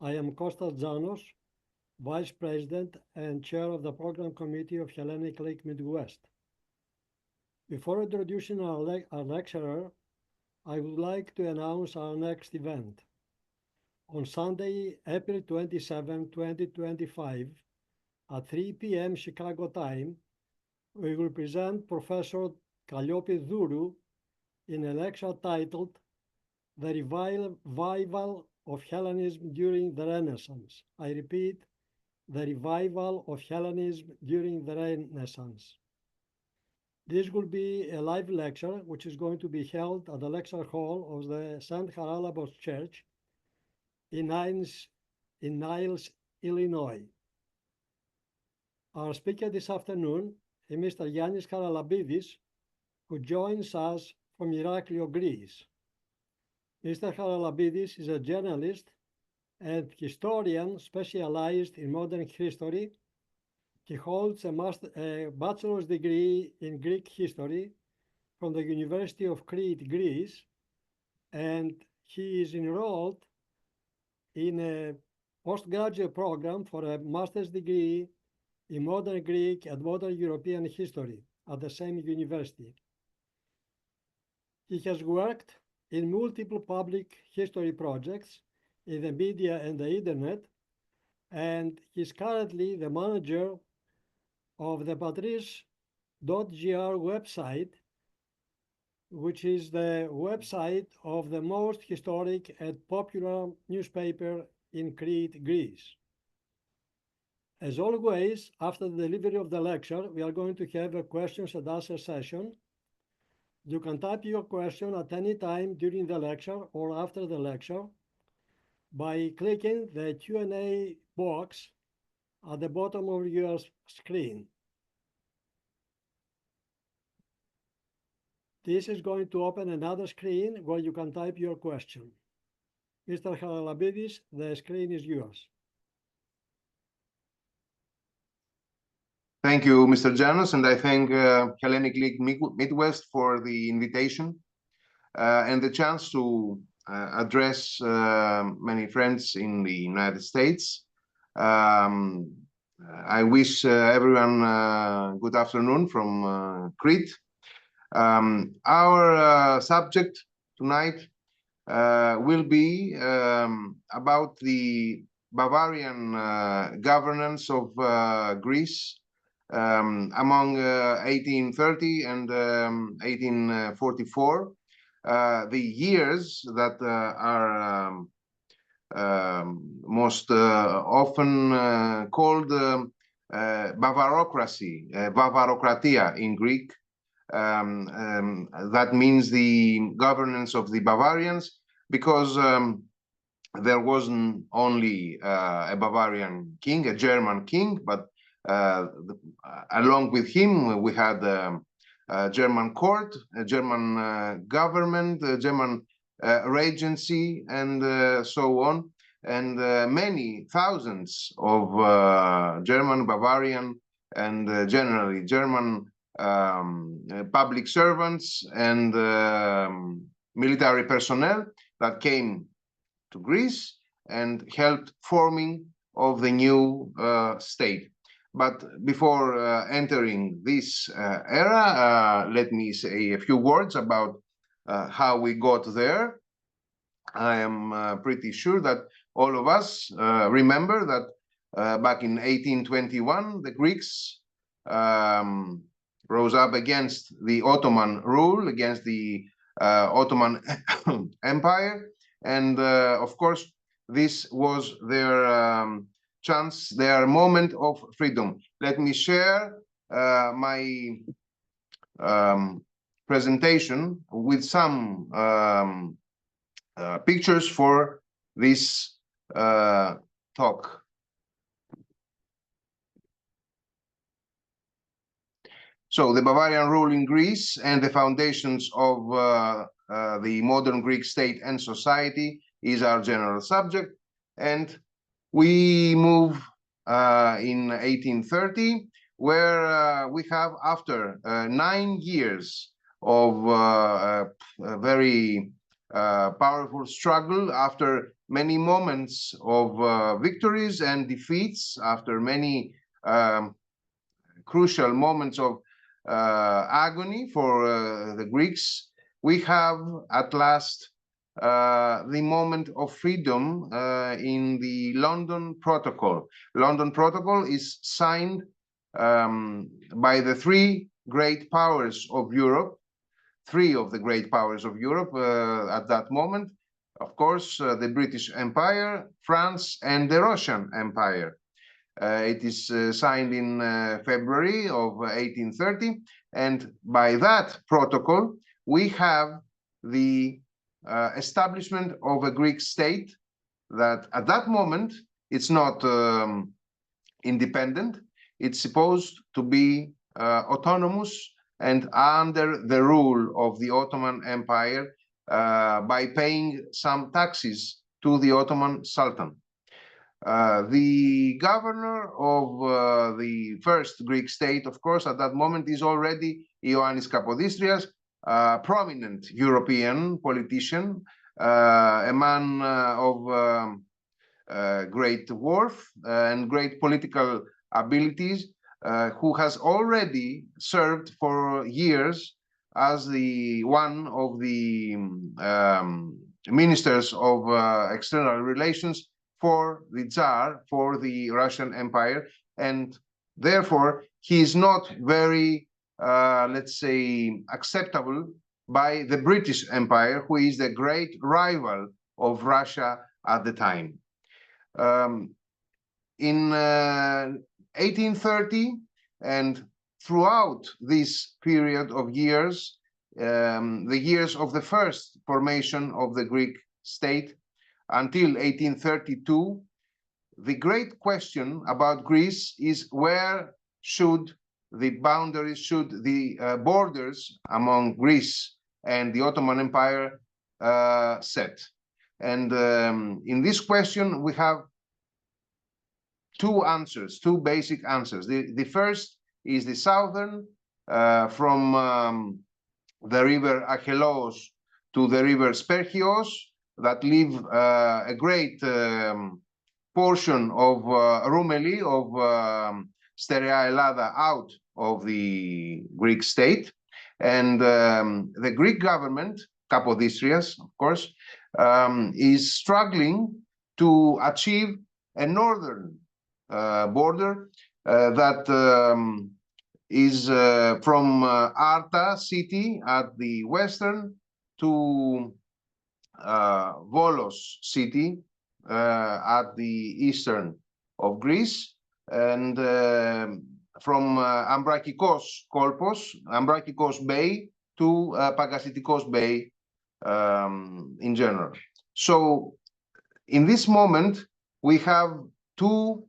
I am Kostas Janos, Vice President and Chair of the Program Committee of Hellenic League Midwest. Before introducing our lecturer, I would like to announce our next event. On Sunday, April 27, 2025, at 3 p.m. Chicago time, we will present Professor Kalliopi Duru in a lecture titled The Revival of Hellenism During the Renaissance. I repeat, the revival of Hellenism during the Renaissance. This will be a live lecture which is going to be held at the lecture hall of the St. Haralambidis Church in Niles, Illinois. Our speaker this afternoon is Mr. Yannis Haralambidis, who joins us from Iraklio, Greece. Mr. Haralambidis is a journalist and historian specialized in modern history. He holds a bachelor's degree in Greek history from the University of Crete, Greece, and he is enrolled in a postgraduate program for a master's degree in modern Greek and modern European history at the same university. He has worked in multiple public history projects in the media and the internet, and he's currently the manager of the Patris.gr website, which is the website of the most historic and popular newspaper in Crete, Greece. As always, after the delivery of the lecture, we are going to have a questions and answer session. You can type your question at any time during the lecture or after the lecture by clicking the Q&A box at the bottom of your screen. This is going to open another screen where you can type your question. Mr. Haralambidis, the screen is yours. Thank you, Mr. Janos, and I thank Hellenic League Midwest for the invitation and the chance to address many friends in the United States. I wish everyone good afternoon from Crete. Our subject tonight will be about the Bavarian governance of Greece among 1830 and 1844. The years that are most often called Bavarocracy, Bavarokratia in Greek. That means the governance of the Bavarians, because there wasn't only a Bavarian king, a German king, but along with him we had a German court, a German government, a German regency, and so on, and many thousands of German, Bavarian, and generally German public servants and military personnel that came to Greece and helped forming of the new state. But before entering this era, let me say a few words about how we got there. I am pretty sure that all of us remember that back in 1821, the Greeks rose up against the Ottoman rule, against the Ottoman Empire. And of course, this was their chance, their moment of freedom. Let me share my presentation with some pictures for this talk. So the Bavarian rule in Greece and the foundations of the modern Greek state and society is our general subject. And we move in 1830, where we have, after 9 years of a very powerful struggle, after many moments of victories and defeats, after many crucial moments of agony for the Greeks, we have at last the moment of freedom in the London Protocol. London Protocol is signed by the three great powers of Europe, three of the great powers of Europe at that moment. Of course, the British Empire, France, and the Russian Empire. It is signed in February of 1830, and by that protocol, we have the establishment of a Greek state that at that moment, it's not independent. It's supposed to be autonomous and under the rule of the Ottoman Empire by paying some taxes to the Ottoman Sultan. The governor of the first Greek state, of course, at that moment is already Ioannis Kapodistrias, a prominent European politician, a man of great worth and great political abilities, who has already served for years as the one of the ministers of external relations for the Tsar, for the Russian Empire, and therefore he is not very, let's say, acceptable by the British Empire, who is the great rival of Russia at the time. In 1830 and throughout this period of years, the years of the first formation of the Greek state, until 1832, the great question about Greece is where should the boundaries, should the borders among Greece and the Ottoman Empire set. And in this question, we have two answers, two basic answers. The first is the southern, from the river Acheloos to the river Sperchios, that leave a great portion of Roumeli, of Sterea Ελλάδα, out of the Greek state. And the Greek government, Kapodistrias, of course, is struggling to achieve a northern border that is from Arta city at the western to Volos city at the eastern of Greece, and from Ambrakikos Kolpos, Ambrakikos Bay to Pagassitikos Bay in general. So in this moment, we have two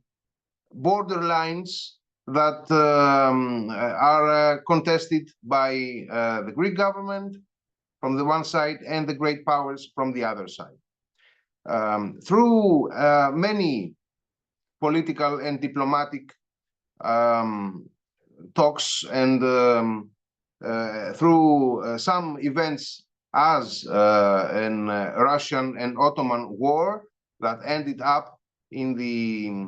border lines that are contested by the Greek government from the one side and the great powers from the other side. Through many political and diplomatic talks and through some events as in Russian and Ottoman war that ended up in the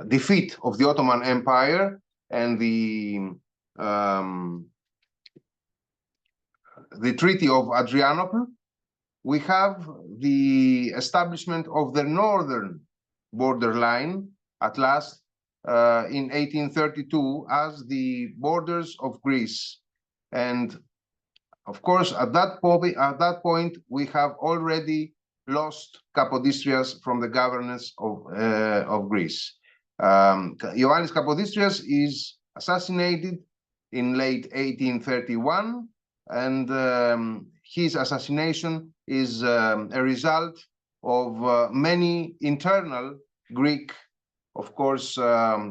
defeat of the Ottoman Empire and the Treaty of Adrianople, we have the establishment of the northern borderline at last in 1832 as the borders of Greece. And of course, at that point, we have already lost Kapodistrias from the governance of Greece. Ioannis Kapodistrias is assassinated in late 1831, and his assassination is a result of many internal Greek, of course,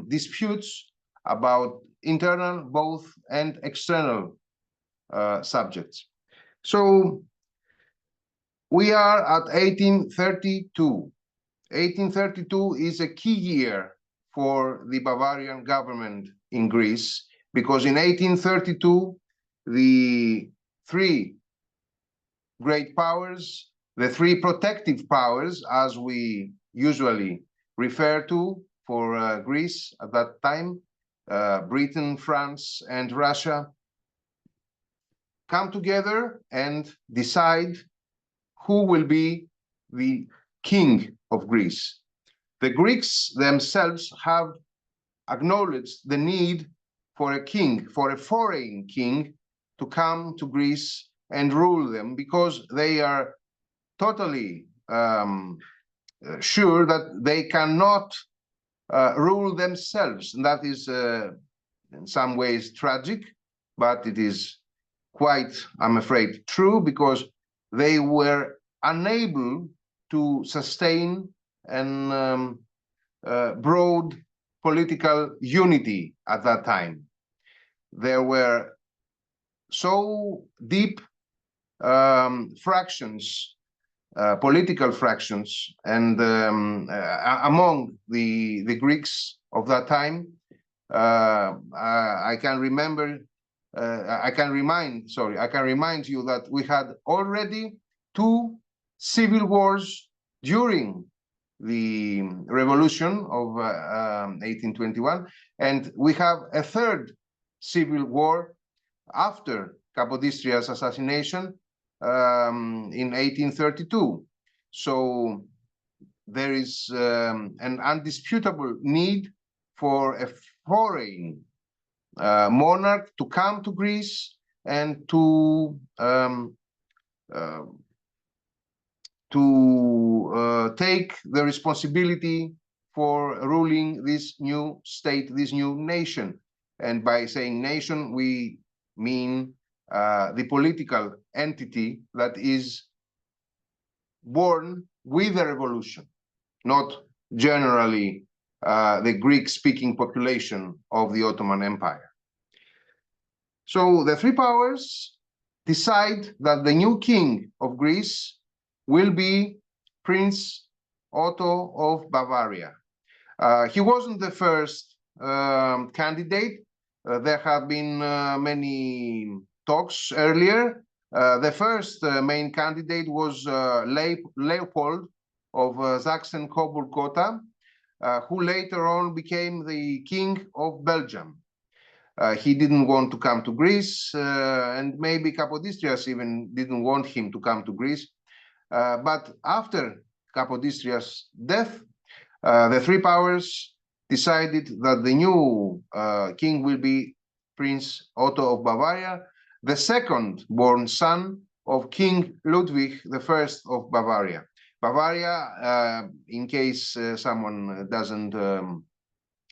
disputes about internal both and external subjects. So we are at 1832. 1832 is a key year for the Bavarian government in Greece, because in 1832, the three great powers the three protective powers, as we usually refer to for Greece at that time, Britain, France, and Russia, come together and decide who will be the king of Greece. The Greeks themselves have acknowledged the need for a king, for a foreign king, to come to Greece and rule them, because they are totally sure that they cannot rule themselves. And that is in some ways tragic, but it is quite, I'm afraid, true, because they were unable to sustain an broad political unity at that time. There were so deep fractions, political fractions, and among the Greeks of that time. I can remind you that we had already 2 civil wars during the revolution of 1821, and we have a 3rd civil war after Capodistrias' assassination in 1832. So there is an undisputable need for a foreign monarch to come to Greece and to take the responsibility for ruling this new state, this new nation. And by saying nation, we mean the political entity that is born with the revolution, not generally the Greek-speaking population of the Ottoman Empire. So the three powers decide that the new king of Greece will be Prince Otto of Bavaria. He wasn't the first candidate. There have been many talks earlier. The first main candidate was Leopold of Saxen-Coburg-Gotha, who later on became the king of Belgium. He didn't want to come to Greece, and maybe Capodistrias even didn't want him to come to Greece. But after Capodistrias' death, the three powers decided that the new king will be Prince Otto of Bavaria, the second-born son of King Ludwig I of Bavaria. Bavaria, in case someone doesn't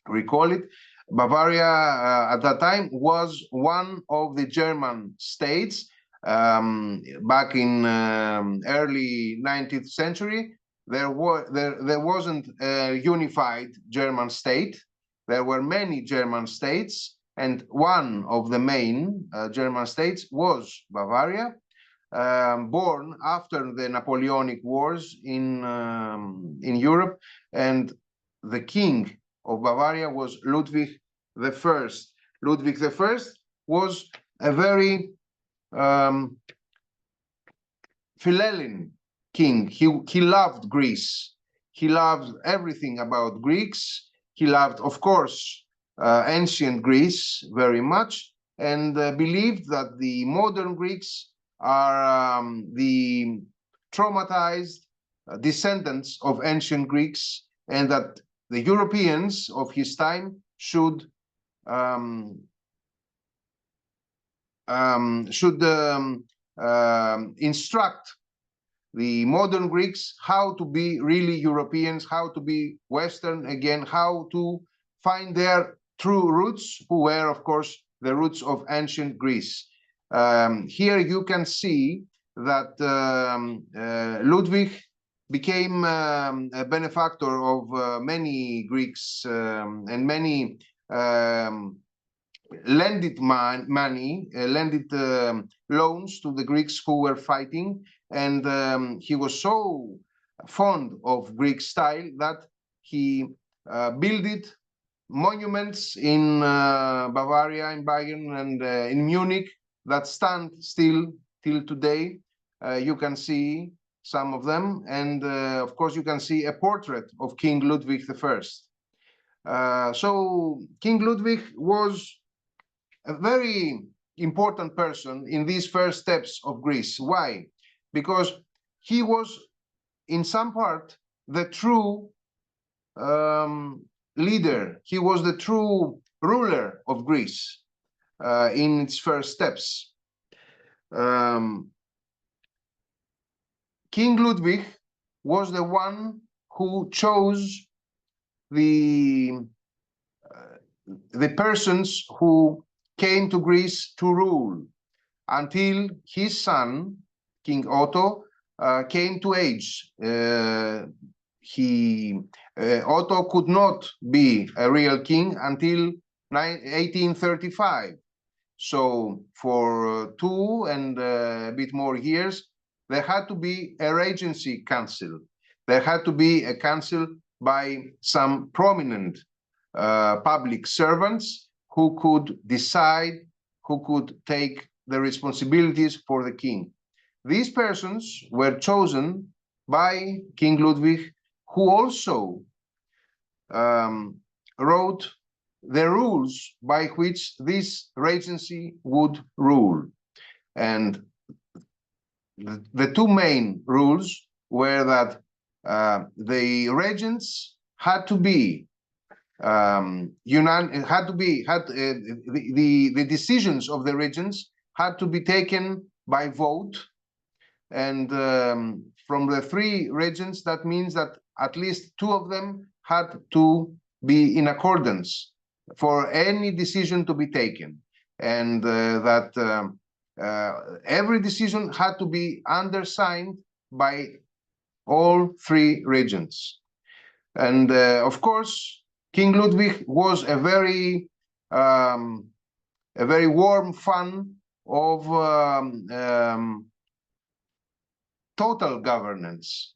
recall it, Bavaria at that time was one of the German states. Back in early 19th century, there wasn't a unified German state. There were many German states, and one of the main German states was Bavaria, born after the Napoleonic Wars in Europe, and the king of Bavaria was Ludwig I. Ludwig I was a very Philhellene king. He loved Greece. He loved everything about Greeks. He loved, of course, ancient Greece very much, and believed that the modern Greeks are the traumatized descendants of ancient Greeks, and that the Europeans of his time should instruct the modern Greeks how to be really Europeans, how to be Western again, how to find their true roots, who were, of course, the roots of ancient Greece. Here you can see that Ludwig became a benefactor of many Greeks and many lended money, lended loans to the Greeks who were fighting, and he was so fond of Greek style that he built monuments in Bavaria, in Bayern, and in Munich that stand still till today. You can see some of them, and of course you can see a portrait of King Ludwig I. So King Ludwig was a very important person in these first steps of Greece. Why? Because he was, in some part, the true leader. He was the true ruler of Greece in its first steps. King Ludwig was the one who chose the persons who came to Greece to rule until his son, King Otto, came to age. Otto could not be a real king until 1835. So for 2 and a bit more years, there had to be a regency council. There had to be a council by some prominent public servants who could decide, who could take the responsibilities for the king. These persons were chosen by King Ludwig, who also wrote the rules by which this regency would rule. And the 2 main rules were that the regents had to be the decisions of the regents had to be taken by vote, and from the 3 regents, that means that at least 2 of them had to be in accordance for any decision to be taken, and that every decision had to be undersigned by all 3 regents. And of course, King Ludwig was a very warm fan of total governance.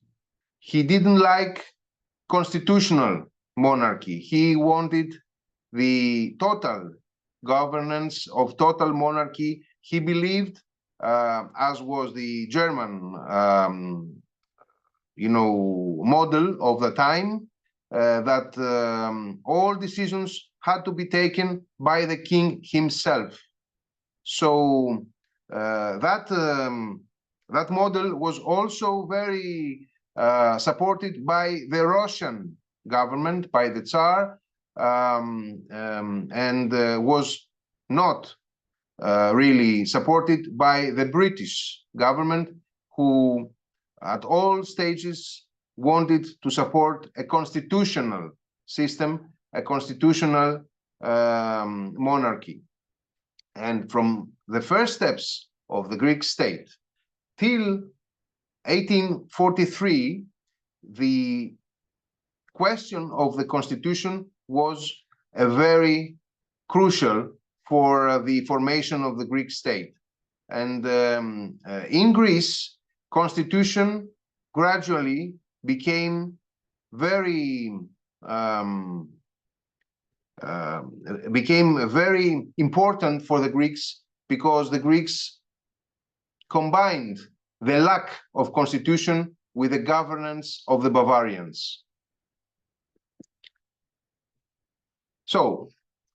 He didn't like constitutional monarchy. He wanted the total governance of total monarchy. He believed, as was the German, model of the time, that all decisions had to be taken by the king himself. So that model was also very supported by the Russian government, by the Tsar, and was not really supported by the British government, who at all stages wanted to support a constitutional system, a constitutional monarchy. And from the first steps of the Greek state till 1843, the question of the constitution was a very crucial for the formation of the Greek state. And in Greece, constitution gradually became very important for the Greeks, because the Greeks combined the lack of constitution with the governance of the Bavarians. So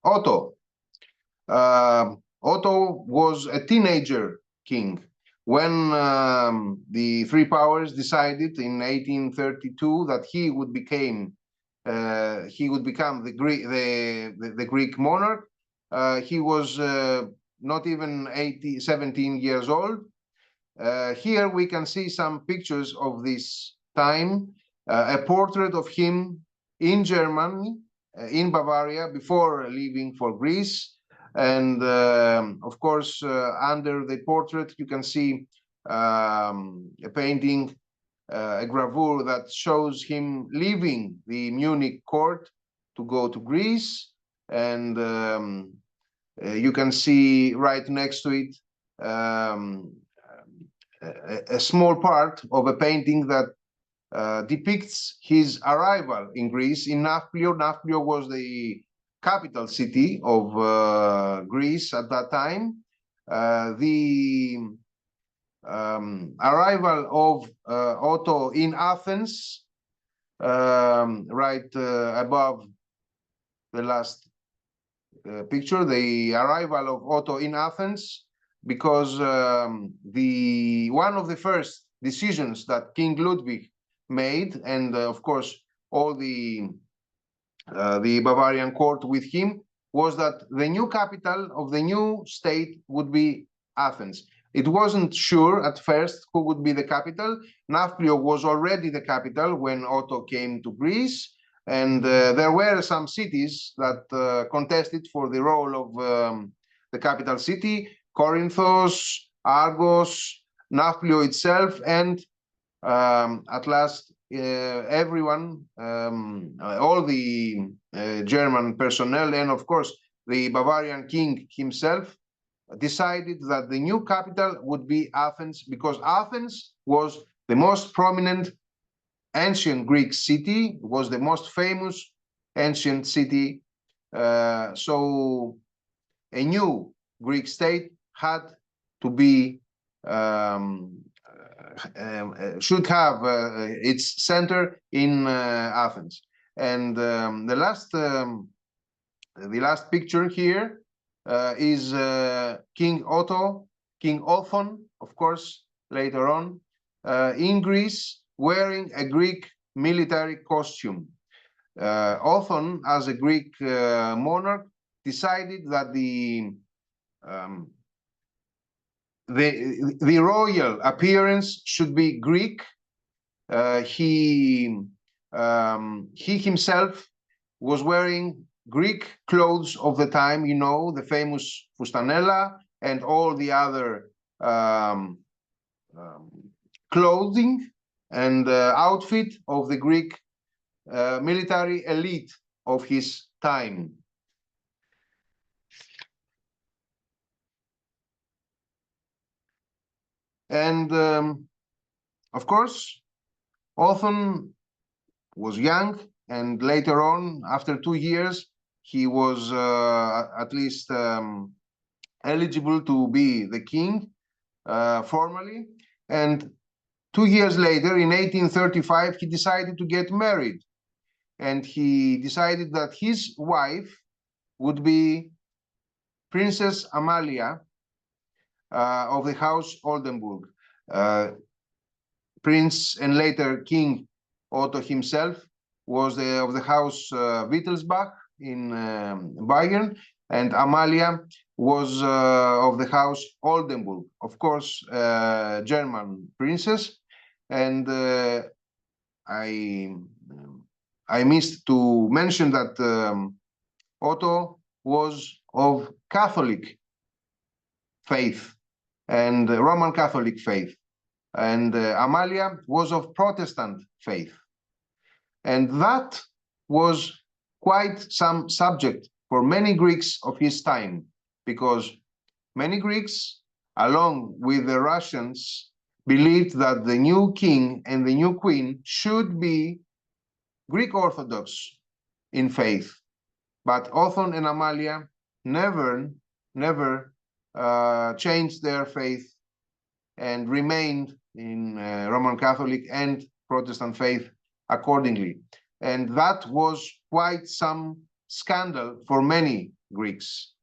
Otto was a teenager king when the 3 powers decided in 1832 that he would become the Greek monarch. He was not even 17 years old. Here we can see some pictures of this time, a portrait of him in Germany, in Bavaria, before leaving for Greece. And of course, under the portrait, you can see a painting, a gravure that shows him leaving the Munich court to go to Greece. And you can see right next to it a small part of a painting that depicts his arrival in Greece, in Nafplio. Nafplio was the capital city of Greece at that time. The arrival of Otto in Athens, right above the last picture, the arrival of Otto in Athens, because one of the first decisions that King Ludwig made, and of course all the Bavarian court with him, was that the new capital of the new state would be Athens. It wasn't sure at first who would be the capital. Nafplio was already the capital when Otto came to Greece, and there were some cities that contested for the role of the capital city: Corinthos, Argos, Nafplio itself, and at last everyone, all the German personnel, and of course the Bavarian king himself, decided that the new capital would be Athens, because Athens was the most prominent ancient Greek city, was the most famous ancient city. So a new Greek state had to be should have its center in Athens. And the last picture here is King Otto, King Othon, of course, later on, in Greece, wearing a Greek military costume. Othon, as a Greek monarch, decided that the royal appearance should be Greek. He himself was wearing Greek clothes of the time, you know, the famous fustanella and all the other clothing and outfit of the Greek military elite of his time. And of course, Othon was young, and later on, after 2 years, he was at least eligible to be the king formally. And 2 years later, in 1835, he decided to get married. And he decided that his wife would be Princess Amalia of the House Oldenburg. Prince and later King Otto himself was of the House Wittelsbach in Bayern, and Amalia was of the House Oldenburg, of course, German princess. And I missed to mention that Otto was of Catholic faith and Roman Catholic faith, and Amalia was of Protestant faith. And that was quite some subject for many Greeks of his time, because many Greeks, along with the Russians, believed that the new king and the new queen should be Greek Orthodox in faith. But Othon and Amalia never changed their faith and remained in Roman Catholic and Protestant faith accordingly. And that was quite some scandal for many Greeks.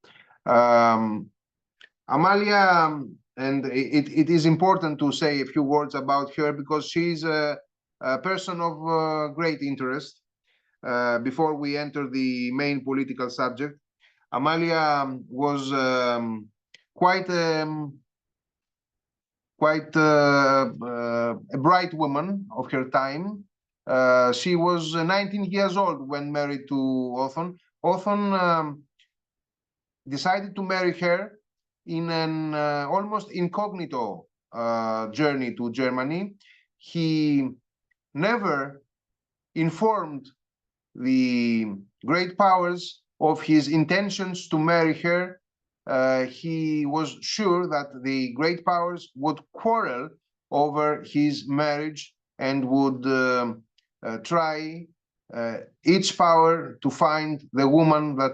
Amalia, and it is important to say a few words about her, because she's a person of great interest. Before we enter the main political subject, Amalia was quite a bright woman of her time. She was 19 years old when married to Othon. Othon decided to marry her in an almost incognito journey to Germany. He never informed the great powers of his intentions to marry her. He was sure that the great powers would quarrel over his marriage and would try each power to find the woman that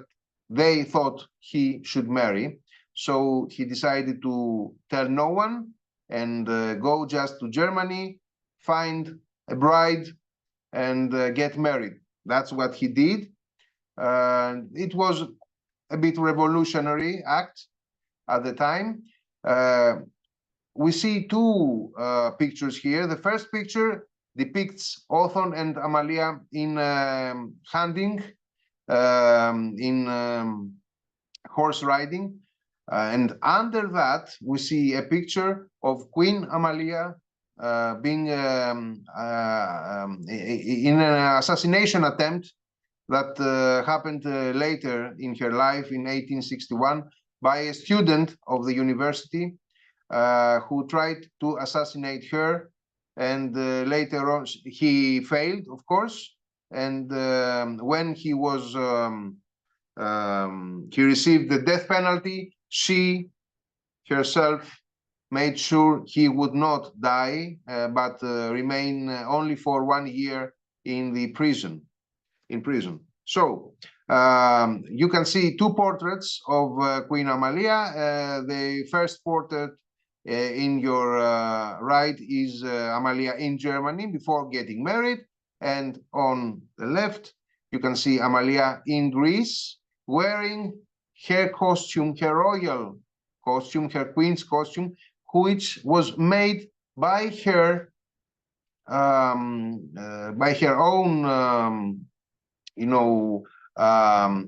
they thought he should marry. So he decided to tell no one, and go just to Germany, find a bride, and get married. That's what he did. It was a bit revolutionary act at the time. We see two pictures here. The first picture depicts Othon and Amalia in hunting, in horse riding. And under that, we see a picture of Queen Amalia being in an assassination attempt that happened later in her life in 1861 by a student of the university who tried to assassinate her. And later on, he failed, of course. And when he was he received the death penalty, she herself made sure he would not die, but remain only for 1 year in the prison. So you can see two portraits of Queen Amalia. The first portrait in your right is Amalia in Germany before getting married, and on the left you can see Amalia in Greece wearing her costume, her royal costume, her queen's costume, which was made by her own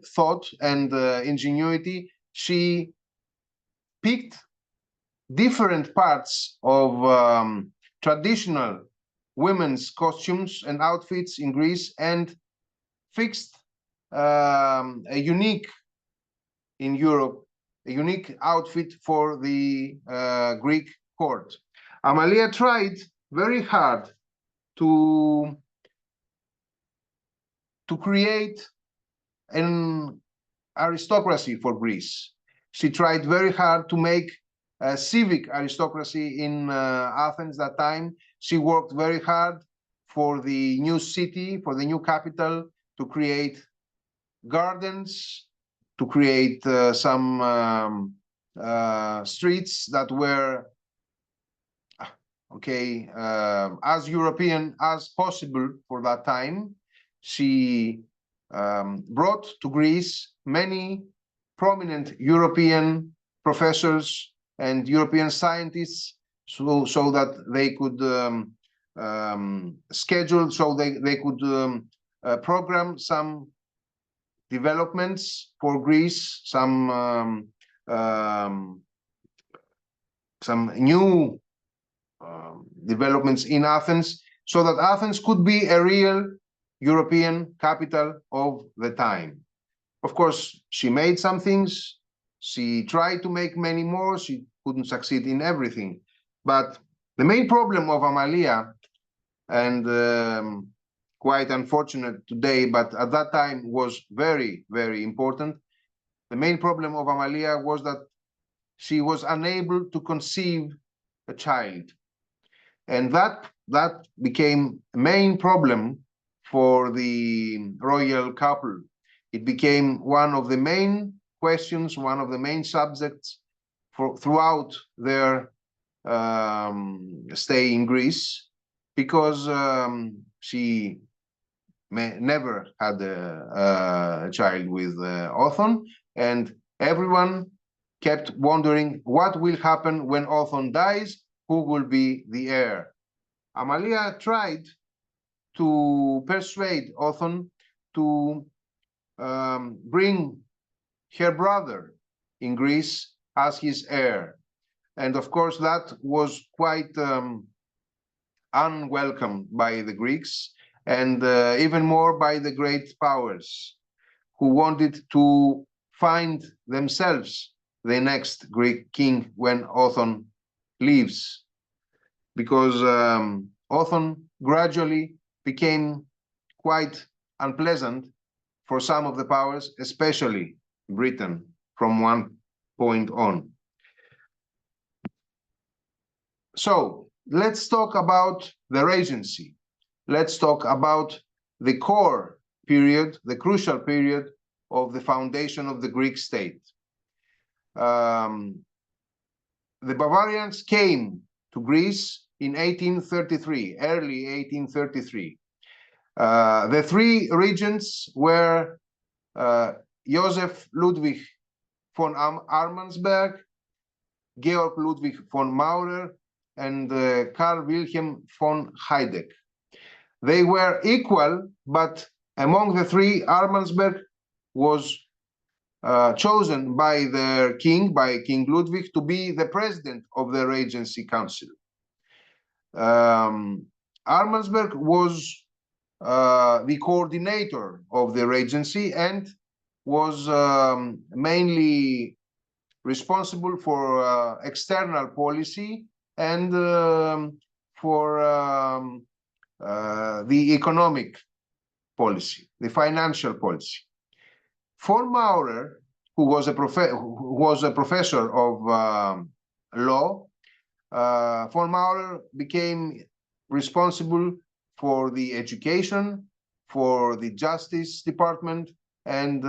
thought and ingenuity. She picked different parts of traditional women's costumes and outfits in Greece and fixed a unique in Europe, a unique outfit for the Greek court. Amalia tried very hard to create an aristocracy for Greece. She tried very hard to make a civic aristocracy in Athens that time. She worked very hard for the new city, for the new capital, to create gardens, to create some streets that were as European as possible for that time. She brought to Greece many prominent European professors and European scientists, so that they could schedule, so they could program some developments for Greece, some new developments in Athens, so that Athens could be a real European capital of the time. Of course, she made some things. She tried to make many more. She couldn't succeed in everything. But the main problem of Amalia, and quite unfortunate today, but at that time was very, very important. The main problem of Amalia was that she was unable to conceive a child. And that became a main problem for the royal couple. It became one of the main questions, one of the main subjects throughout their stay in Greece, because she never had a child with Othon, and everyone kept wondering what will happen when Othon dies, who will be the heir. Amalia tried to persuade Othon to bring her brother in Greece as his heir. And of course, that was quite unwelcome by the Greeks, and even more by the great powers, who wanted to find themselves the next Greek king when Othon leaves, because Othon gradually became quite unpleasant for some of the powers, especially Britain, from one point on. So let's talk about the regency. Let's talk about the core period, the crucial period of the foundation of the Greek state. The Bavarians came to Greece in 1833, early 1833. The three regents were Joseph Ludwig von Armansberg, Georg Ludwig von Maurer, and Karl Wilhelm von Heideck. They were equal, but among the three, Armansberg was chosen by their king, by King Ludwig, to be the president of the Regency Council. Armansberg was the coordinator of the Regency and was mainly responsible for external policy and for the economic policy, the financial policy. Von Maurer, who was a professor of law, von Maurer became responsible for the education, for the justice department, and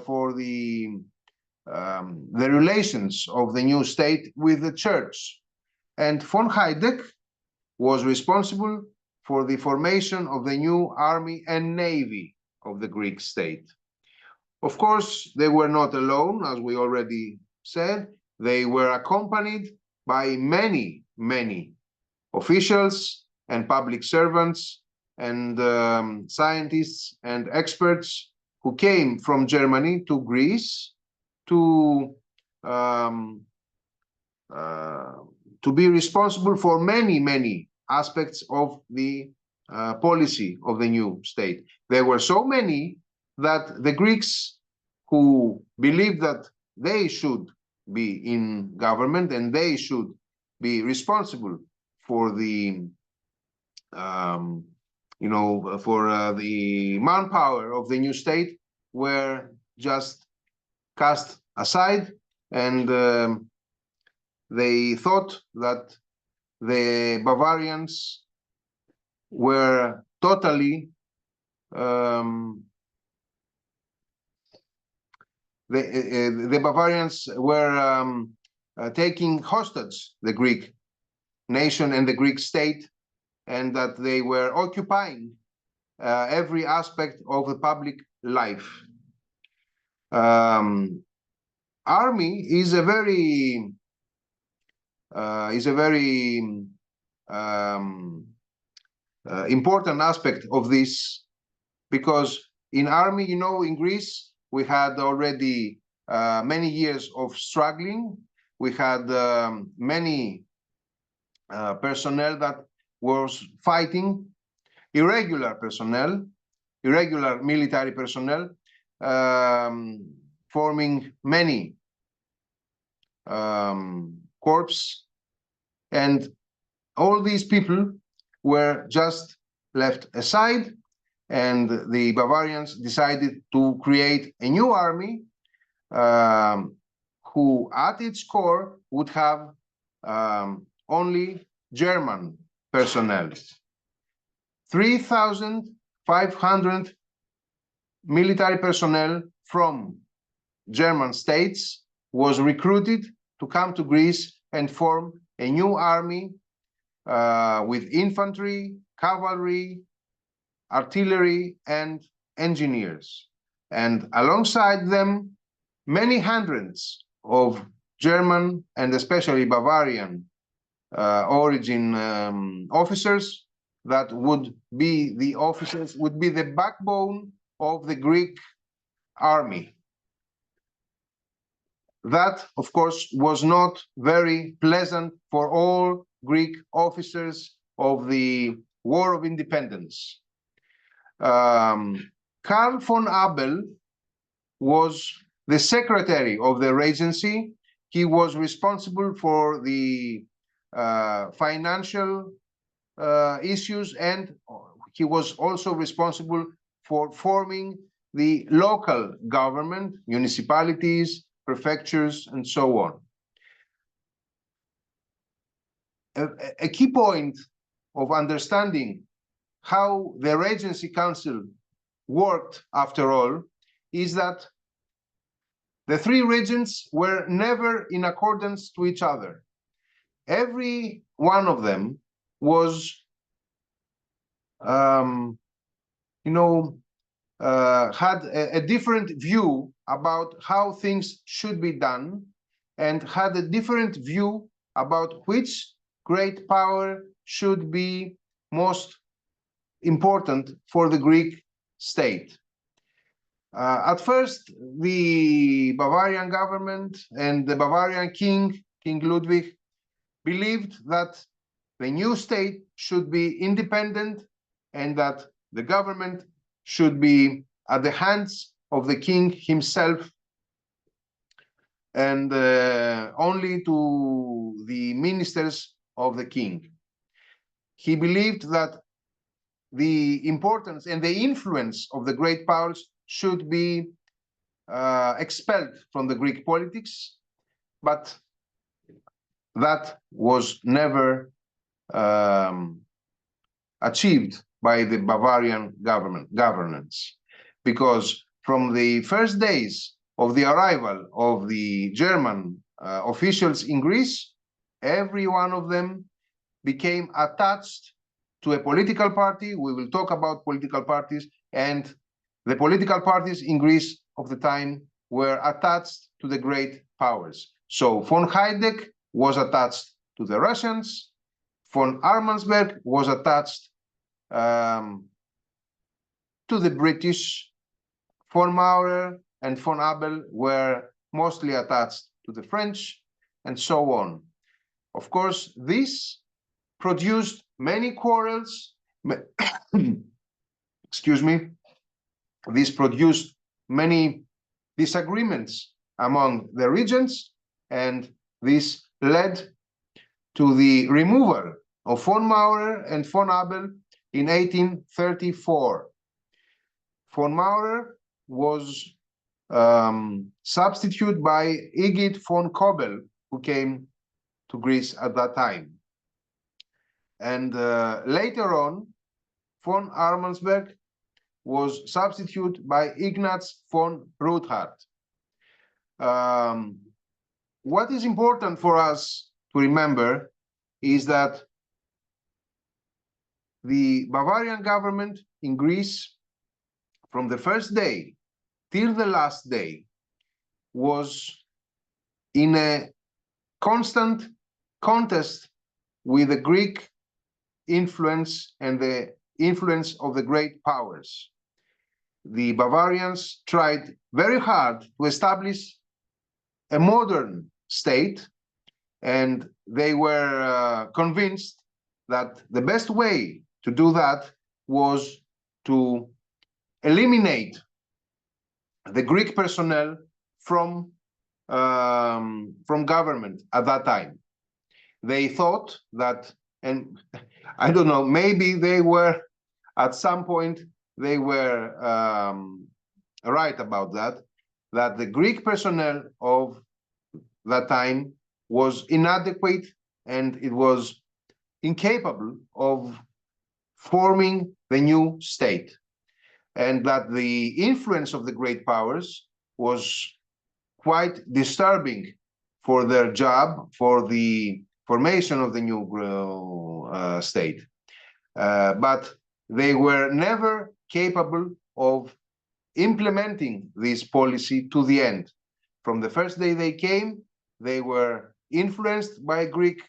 for the relations of the new state with the church. And von Heideck was responsible for the formation of the new army and navy of the Greek state. Of course, they were not alone, as we already said. They were accompanied by many, many officials and public servants and scientists and experts who came from Germany to Greece to be responsible for many, many aspects of the policy of the new state. There were so many that the Greeks, who believed that they should be in government and they should be responsible for the the manpower of the new state, were just cast aside, and they thought that the Bavarians were totally the Bavarians were taking hostage the Greek nation and the Greek state, and that they were occupying every aspect of the public life. Army is a very important aspect of this, because in army, you know, in Greece, we had already many years of struggling. We had many personnel that was fighting, irregular personnel, irregular military personnel, forming many corps, and all these people were just left aside, and the Bavarians decided to create a new army who at its core would have only German personnel. 3,500 military personnel from German states was recruited to come to Greece and form a new army with infantry, cavalry, artillery, and engineers. And alongside them, many hundreds of German and especially Bavarian origin officers that would be the backbone of the Greek army. That, of course, was not very pleasant for all Greek officers of the War of Independence. Karl von Abel was the secretary of the Regency. He was responsible for the financial issues, and he was also responsible for forming the local government, municipalities, prefectures, and so on. A key point of understanding how the Regency Council worked, after all, is that the three regents were never in accordance to each other. Every one of them was, had a different view about how things should be done, and had a different view about which great power should be most important for the Greek state. At first, the Bavarian government and the Bavarian king, King Ludwig, believed that the new state should be independent and that the government should be at the hands of the king himself and only to the ministers of the king. He believed that the importance and the influence of the great powers should be expelled from the Greek politics, but that was never achieved by the Bavarian governance, because from the first days of the arrival of the German officials in Greece, every one of them became attached to a political party. We will talk about political parties, and the political parties in Greece of the time were attached to the great powers. So von Heydek was attached to the Russians, von Armansberg was attached to the British, von Maurer and von Abel were mostly attached to the French, and so on. Of course, this produced many quarrels. Excuse me. This produced many disagreements among the regents, and this led to the removal of von Maurer and von Abel in 1834. Von Maurer was substituted by Igitt von Kobel, who came to Greece at that time. And later on, von Armansberg was substituted by Ignaz von Ruthard. What is important for us to remember is that the Bavarian government in Greece, from the first day till the last day, was in a constant contest with the Greek influence and the influence of the great powers. The Bavarians tried very hard to establish a modern state, and they were convinced that the best way to do that was to eliminate the Greek personnel from government at that time. They thought that, and I don't know, maybe they were, at some point, they were right about that, that the Greek personnel of that time was inadequate and it was incapable of forming the new state, and that the influence of the great powers was quite disturbing for their job, for the formation of the new state. But they were never capable of implementing this policy to the end. From the first day they came, they were influenced by Greek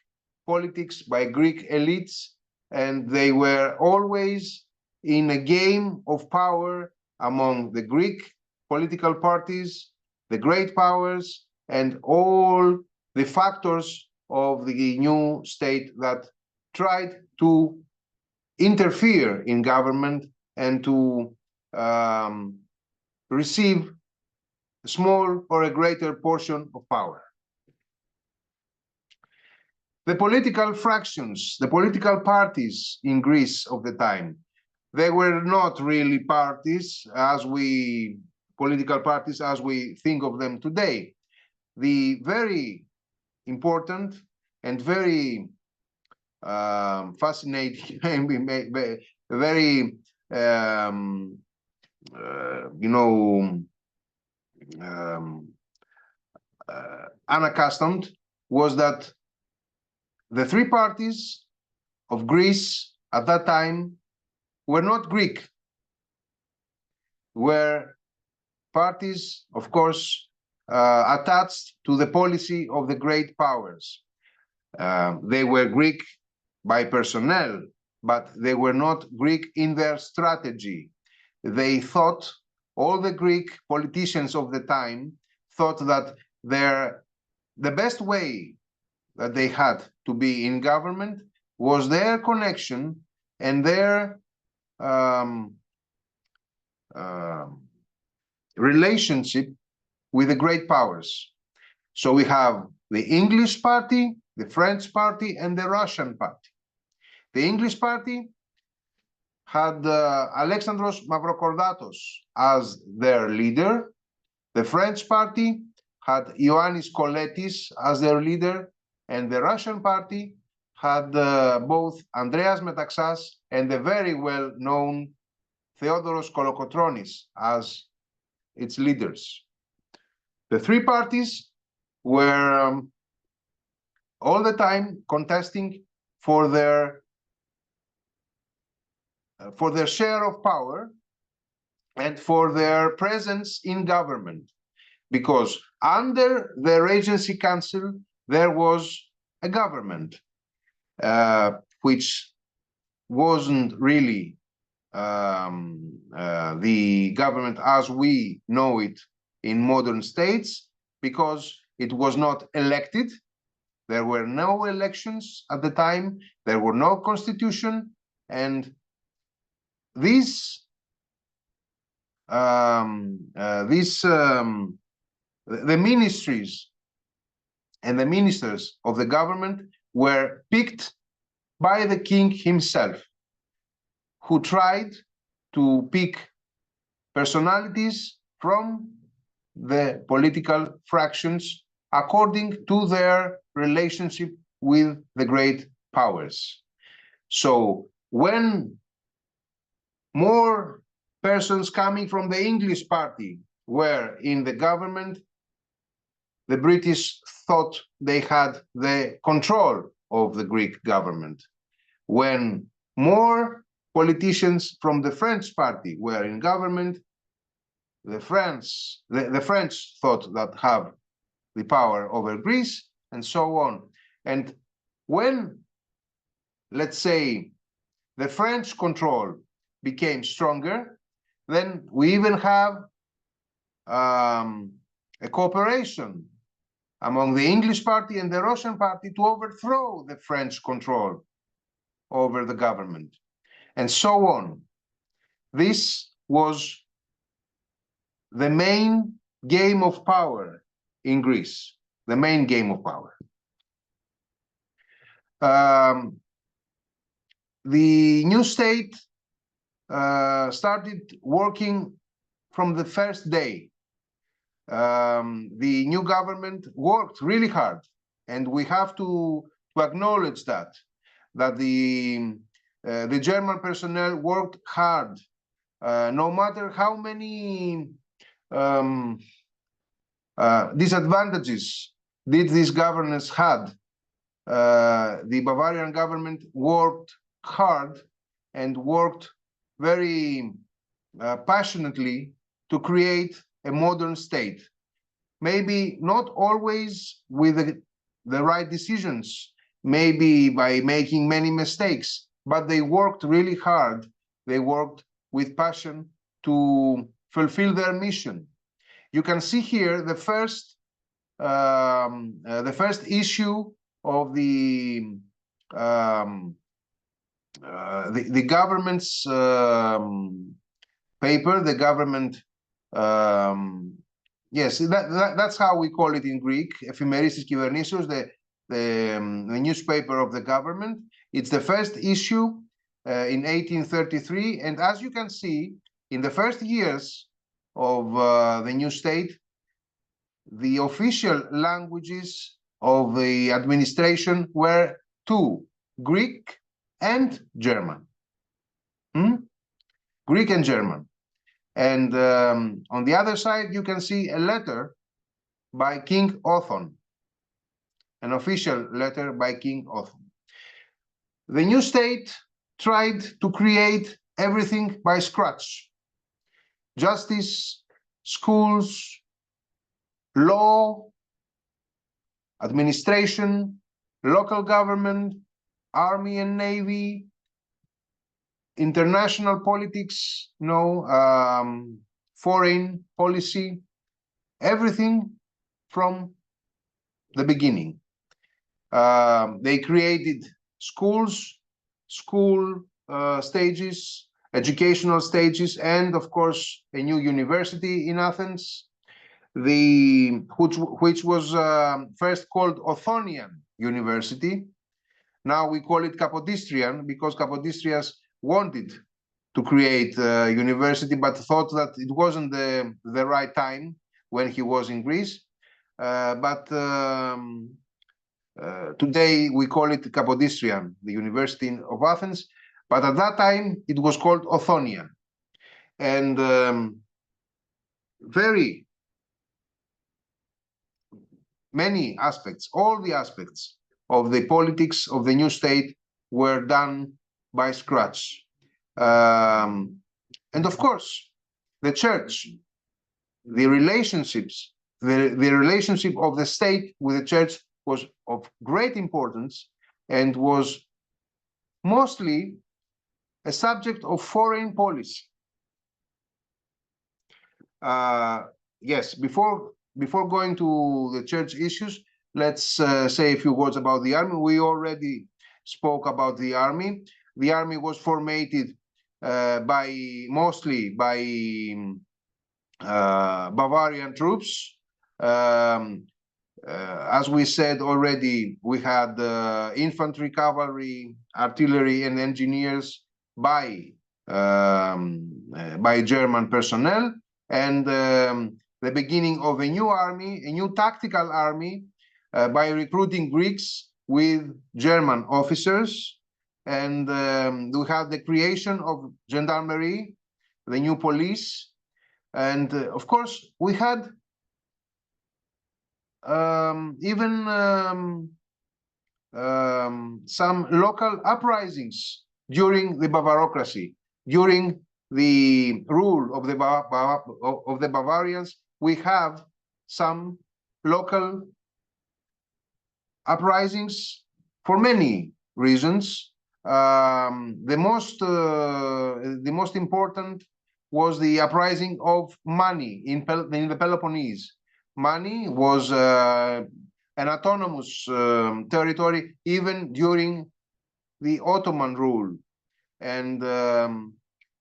politics, by Greek elites, and they were always in a game of power among the Greek political parties, the great powers, and all the factors of the new state that tried to interfere in government and to receive a small or a greater portion of power. The political fractions, the political parties in Greece of the time, they were not really parties as political parties as we think of them today. The very important and very fascinating and very unaccustomed was that the three parties of Greece at that time were not Greek, were parties, of course, attached to the policy of the great powers. They were Greek by personnel, but they were not Greek in their strategy. They thought, all the Greek politicians of the time thought that the best way that they had to be in government was their connection and their relationship with the great powers. So we have the English party, the French party, and the Russian party. The English party had Alexandros Mavrokordatos as their leader. The French party had Ioannis Koletis as their leader, and the Russian party had both Andreas Metaxas and the very well-known Theodoros Kolokotronis as its leaders. The three parties were all the time contesting for their share of power and for their presence in government, because under the Regency Council there was a government which wasn't really the government as we know it in modern states, because it was not elected. There were no elections at the time, there were no constitution, and the ministries and the ministers of the government were picked by the king himself, who tried to pick personalities from the political fractions according to their relationship with the great powers. So when more persons coming from the English party were in the government, the British thought they had the control of the Greek government. When more politicians from the French party were in government, the French thought that have the power over Greece, and so on. And when, let's say, the French control became stronger, then we even have a cooperation among the English party and the Russian party to overthrow the French control over the government, and so on. This was the main game of power in Greece, the main game of power. The new state started working from the first day. The new government worked really hard, and we have to acknowledge that the German personnel worked hard, no matter how many disadvantages did this governance had. The Bavarian government worked hard and worked very passionately to create a modern state. Maybe not always with the right decisions, maybe by making many mistakes, but they worked really hard. They worked with passion to fulfill their mission. You can see here the first issue of the government's paper, the government. Yes, that's how we call it in Greek, Ephemeristis Kyvernisios, the newspaper of the government. It's the first issue in 1833, and as you can see, in the first years of the new state, the official languages of the administration were two, Greek and German. Greek and German. And on the other side, you can see a letter by King Othon. an official letter by King Otho. The new state tried to create everything by scratch: justice, schools, law, administration, local government, army and navy, international politics, foreign policy, everything from the beginning. They created schools, school stages, educational stages, and of course a new university in Athens, which was first called Othonian University. Now we call it Capodistrian because Capodistrias wanted to create a university, but thought that it wasn't the right time when he was in Greece. Today we call it Capodistrian, the University of Athens, but at that time it was called Othonian. And very many aspects, all the aspects of the politics of the new state were done by scratch. And of course, the church, the relationships, the relationship of the state with the church was of great importance and was mostly a subject of foreign policy. Yes, before going to the church issues, let's say a few words about the army. We already spoke about the army. The army was formated mostly by Bavarian troops. As we said already, we had infantry, cavalry, artillery, and engineers by German personnel, and the beginning of a new army, a new tactical army, by recruiting Greeks with German officers. And we had the creation of gendarmerie, the new police. And of course, we had even some local uprisings during the Bavarocracy. During the rule of the Bavarians, we have some local uprisings for many reasons. The most important was the uprising of Mani in the Peloponnese. Mani was an autonomous territory even during the Ottoman rule, and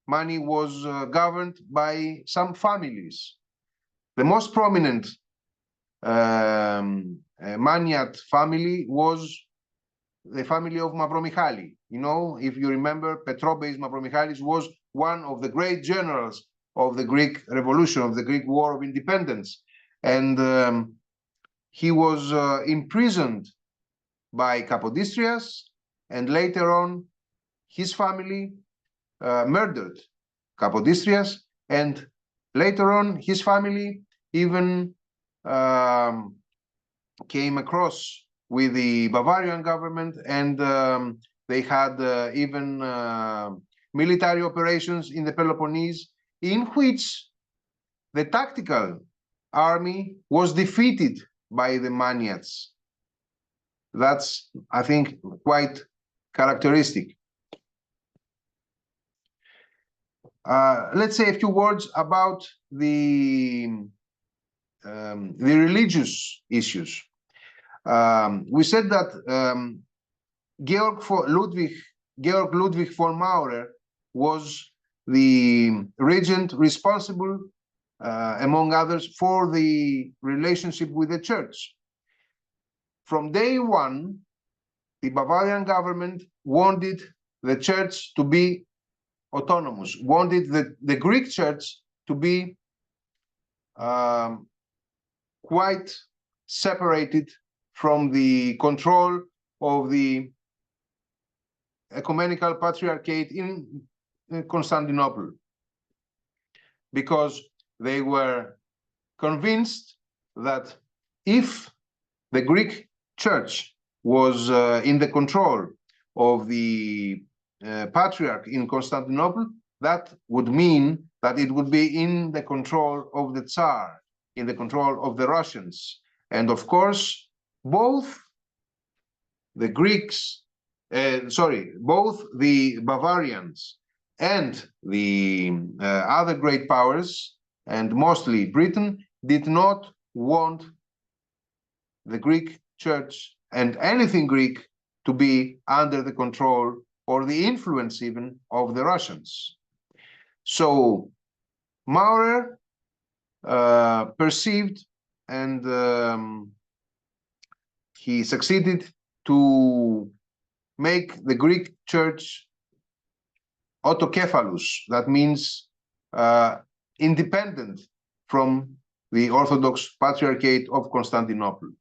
Mani was governed by some families. The most prominent Maniat family was the family of Mavromichalis. You know, if you remember, Petrobes Mavromichalis was one of the great generals of the Greek Revolution, of the Greek War of Independence. And he was imprisoned by Capodistrias, and later on his family murdered Capodistrias, and later on his family even came across with the Bavarian government, and they had even military operations in the Peloponnese, in which the tactical army was defeated by the Maniats. That's, I think, quite characteristic. Let's say a few words about the religious issues. We said that Georg Ludwig von Maurer was the regent responsible, among others, for the relationship with the church. From day one, the Bavarian government wanted the church to be autonomous, wanted the Greek church to be quite separated from the control of the ecumenical patriarchate in Constantinople, because they were convinced that if the Greek Church was in the control of the Patriarch in Constantinople, that would mean that it would be in the control of the Tsar, in the control of the Russians. And of course, both the Greeks, both the Bavarians and the other great powers, and mostly Britain, did not want the Greek Church and anything Greek to be under the control or the influence even of the Russians. So Maurer perceived, and he succeeded to make the Greek Church autocephalous. That means independent from the Orthodox Patriarchate of Constantinople.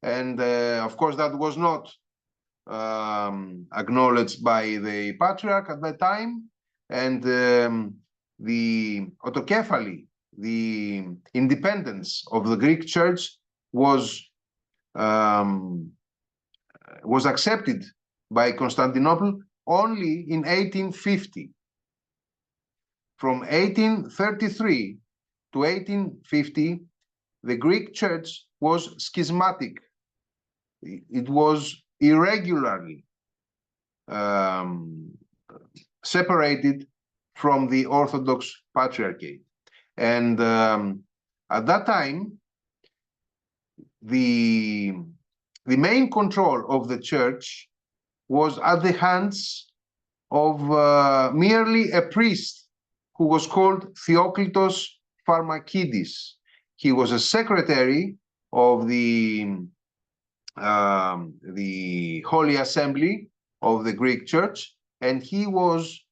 And of course, that was not acknowledged by the Patriarch at that time. And the autocephaly, the independence of the Greek Church, was accepted by Constantinople only in 1850. From 1833 to 1850, the Greek Church was schismatic. It was irregularly separated from the Orthodox Patriarchate. And at that time, the main control of the church was at the hands of merely a priest who was called Theoklitos Pharmakidis. He was a secretary of the Holy Assembly of the Greek Church, and he was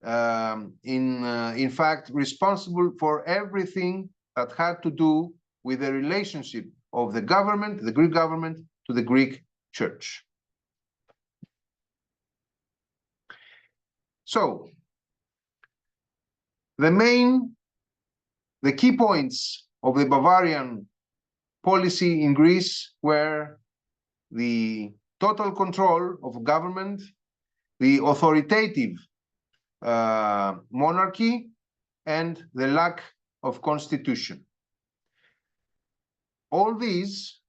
in fact responsible for everything that had to do with the relationship of the government, the Greek government, to the Greek Church. So the key points of the Bavarian policy in Greece were the total control of government, the authoritative monarchy, and the lack of constitution. All these,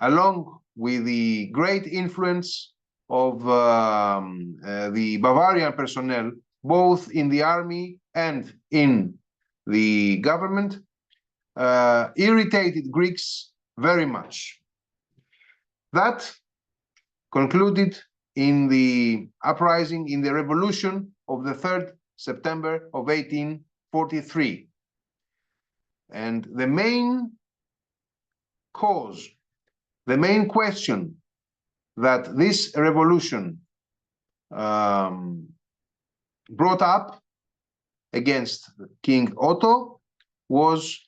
along with the great influence of the Bavarian personnel, both in the army and in the government, irritated Greeks very much. That concluded in the uprising, in the revolution of the 3rd September of 1843. And the main cause, the main question that this revolution brought up against King Otto was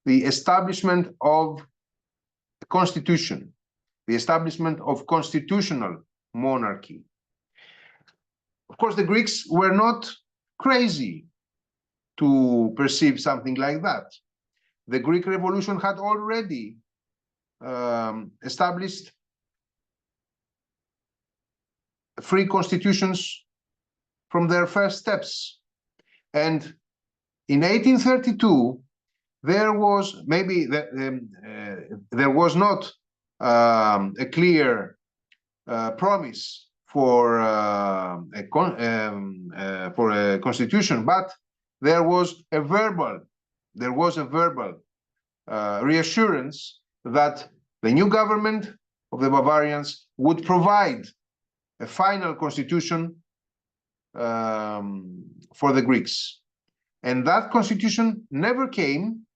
the establishment of a constitution, the establishment of constitutional monarchy. Of course, the Greeks were not crazy to perceive something like that. The Greek Revolution had already established free constitutions from their first steps. And in 1832, there was maybe there was not a clear promise for a constitution, but there was a verbal reassurance that the new government of the Bavarians would provide a final constitution for the Greeks. And that constitution never came.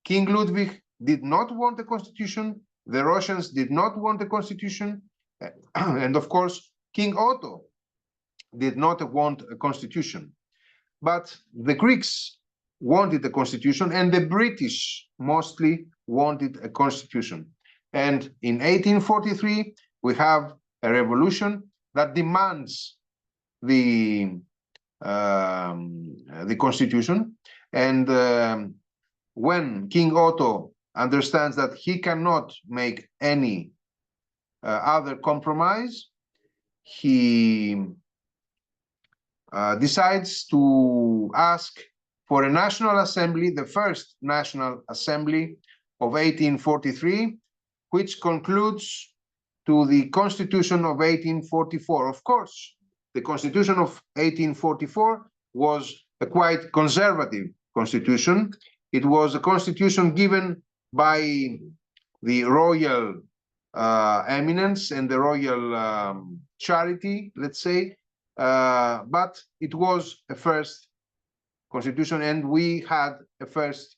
King Ludwig did not want a constitution. The Russians did not want a constitution. And of course, King Otto did not want a constitution. But the Greeks wanted a constitution, and the British mostly wanted a constitution. And in 1843, we have a revolution that demands the constitution. And when King Otto understands that he cannot make any other compromise, he decides to ask for a National Assembly, the first National Assembly of 1843, which concludes to the Constitution of 1844. Of course, the Constitution of 1844 was a quite conservative constitution. It was a constitution given by the royal eminence and the royal charity, let's say, but it was a first constitution, and we had a first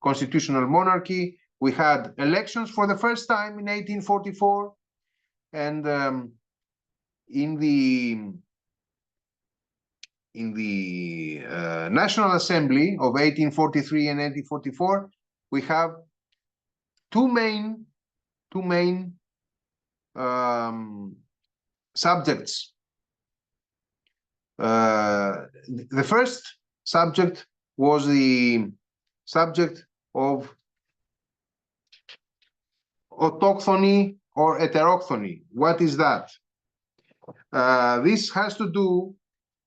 constitutional monarchy. We had elections for the first time in 1844, and in the National Assembly of 1843 and 1844, we have two main subjects. The first subject was the subject of autochthony or heterochthony. What is that? This has to do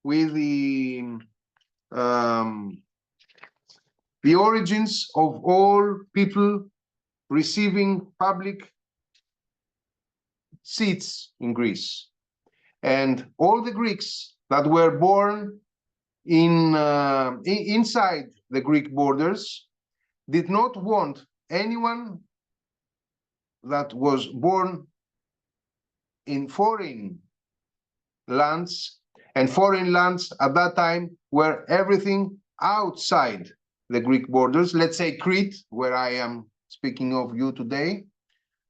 with the origins of all people receiving public seats in Greece. And all the Greeks that were born inside the Greek borders did not want anyone that was born in foreign lands, and foreign lands at that time were everything outside the Greek borders, let's say Crete, where I am speaking of you today.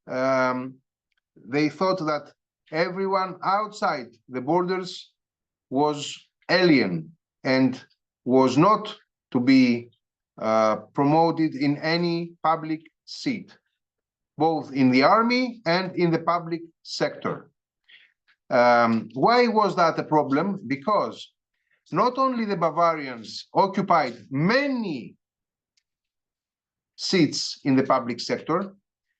They thought that everyone outside the borders was alien and was not to be promoted in any public seat, both in the army and in the public sector. Why was that a problem? Because not only the Bavarians occupied many seats in the public sector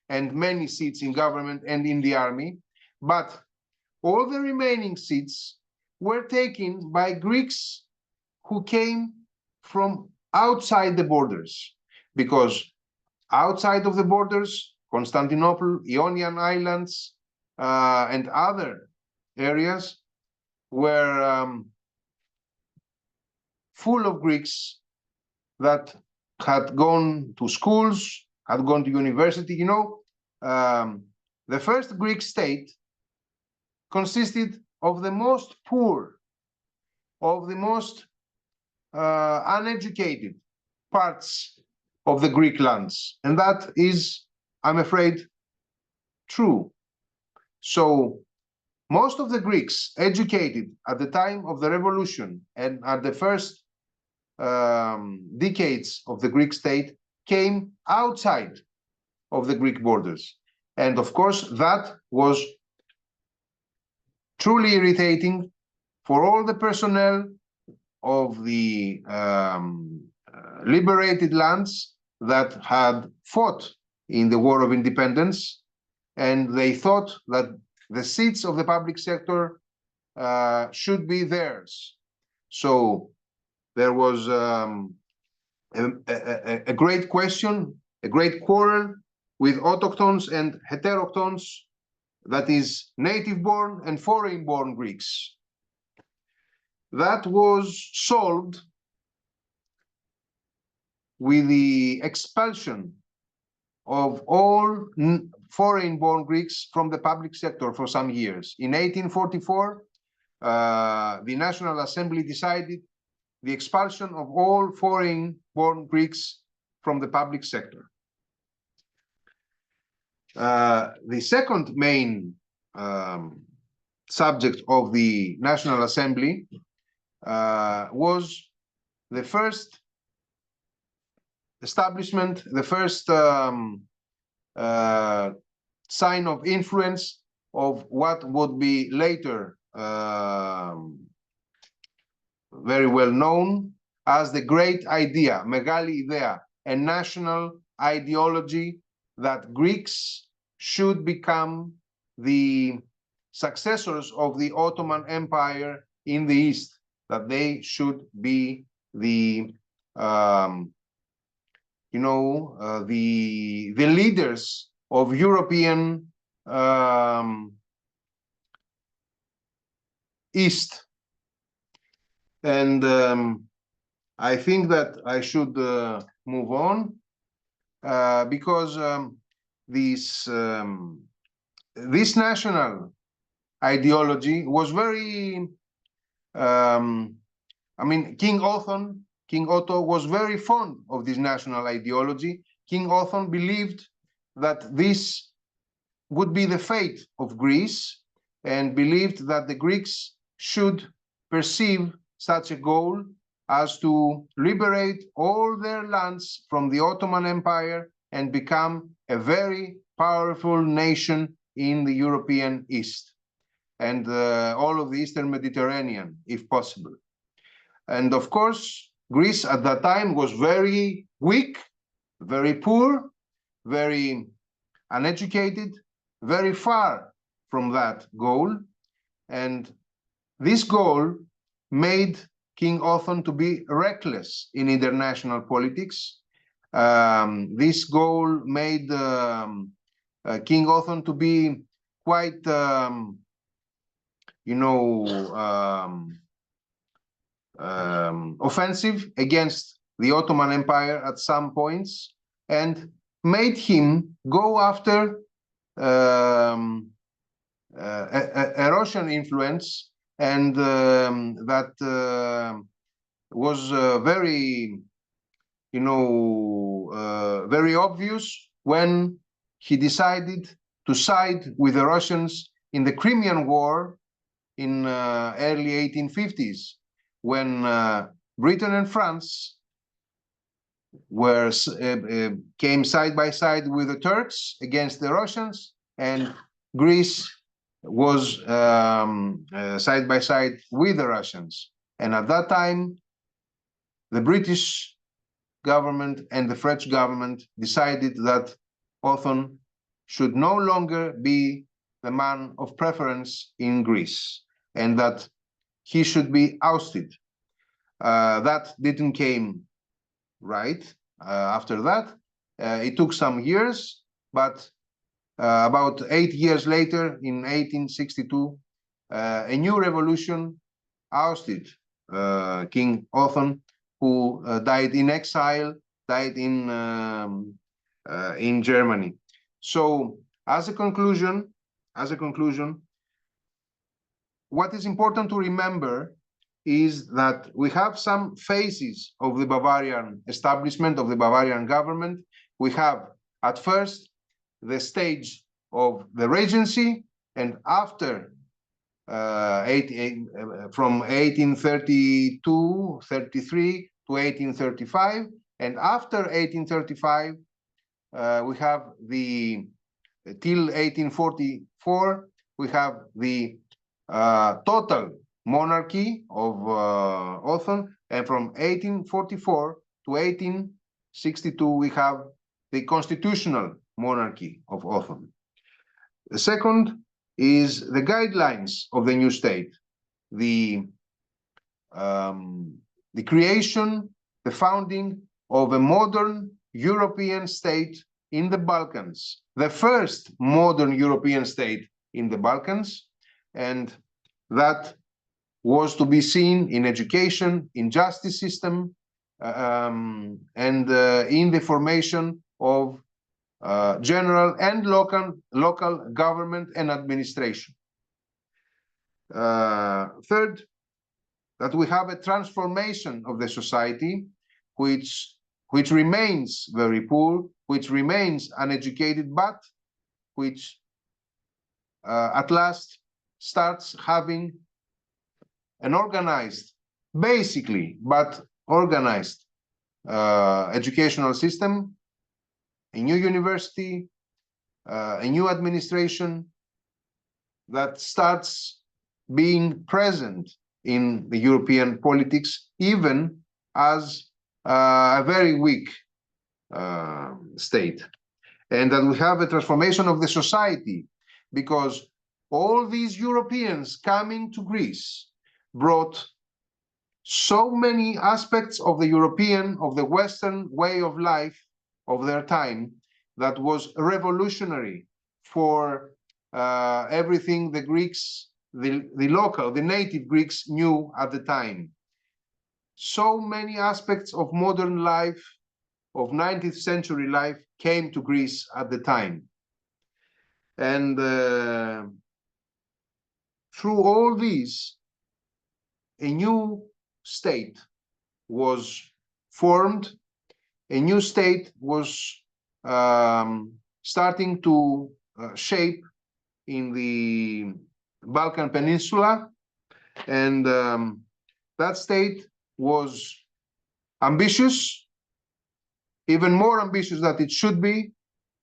and many seats in government and in the army, but all the remaining seats were taken by Greeks who came from outside the borders, because outside of the borders, Constantinople, Ionian Islands, and other areas were full of Greeks that had gone to schools, had gone to university. You know, the first Greek state consisted of the most poor, of the most uneducated parts of the Greek lands. And that is, I'm afraid, true. So most of the Greeks educated at the time of the revolution and at the first decades of the Greek state came outside of the Greek borders. And of course, that was truly irritating for all the personnel of the liberated lands that had fought in the War of Independence, and they thought that the seats of the public sector should be theirs. So there was a great question, a great quarrel with autochthones and heterochthones, that is, native-born and foreign-born Greeks. That was solved with the expulsion of all foreign-born Greeks from the public sector for some years. In 1844, the National Assembly decided the expulsion of all foreign-born Greeks from the public sector. The second main subject of the National Assembly was the first establishment, the first sign of influence of what would be later very well known as the great idea, Megali Idea, a national ideology that Greeks should become the successors of the Ottoman Empire in the East, that they should be the the leaders of European East. And I think that I should move on because this national ideology was very King Otto was very fond of this national ideology. King Otto believed that this would be the fate of Greece, and believed that the Greeks should perceive such a goal as to liberate all their lands from the Ottoman Empire and become a very powerful nation in the European East and all of the Eastern Mediterranean, if possible. And of course, Greece at that time was very weak, very poor, very uneducated, very far from that goal. And this goal made King Otto to be reckless in international politics. This goal made King Otto to be quite, offensive against the Ottoman Empire at some points, and made him go after a Russian influence, and that was very, very obvious when he decided to side with the Russians in the Crimean War in early 1850s, when Britain and France came side by side with the Turks against the Russians, and Greece was side by side with the Russians. And at that time, the British government and the French government decided that Otto should no longer be the man of preference in Greece, and that he should be ousted. That didn't came right after that. It took some years, but about 8 years later, in 1862, a new revolution ousted King Otto, who died in exile, died in Germany. So, as a conclusion, what is important to remember is that we have some phases of the Bavarian establishment, of the Bavarian government. We have, at first, the stage of the regency, and after from 1832, 33 to 1835, and after 1835, we have till 1844, we have the total monarchy of Otto, and from 1844 to 1862, we have the constitutional monarchy of Otto. The second is the guidelines of the new state, the creation, the founding of a modern European state in the Balkans, the first modern European state in the Balkans, and that was to be seen in education, in justice system, and in the formation of general and local government and administration. Third, that we have a transformation of the society which remains very poor, which remains uneducated, but which at last starts having an organized, basically, but organized educational system, a new university, a new administration that starts being present in the European politics, even as a very weak state. And that we have a transformation of the society because all these Europeans coming to Greece brought so many aspects of the European, of the Western way of life of their time that was revolutionary for everything the Greeks, the local, the native Greeks knew at the time. So many aspects of modern life, of 19th century life, came to Greece at the time. And through all these, a new state was formed, a new state was starting to shape in the Balkan Peninsula, and that state was ambitious, even more ambitious than it should be,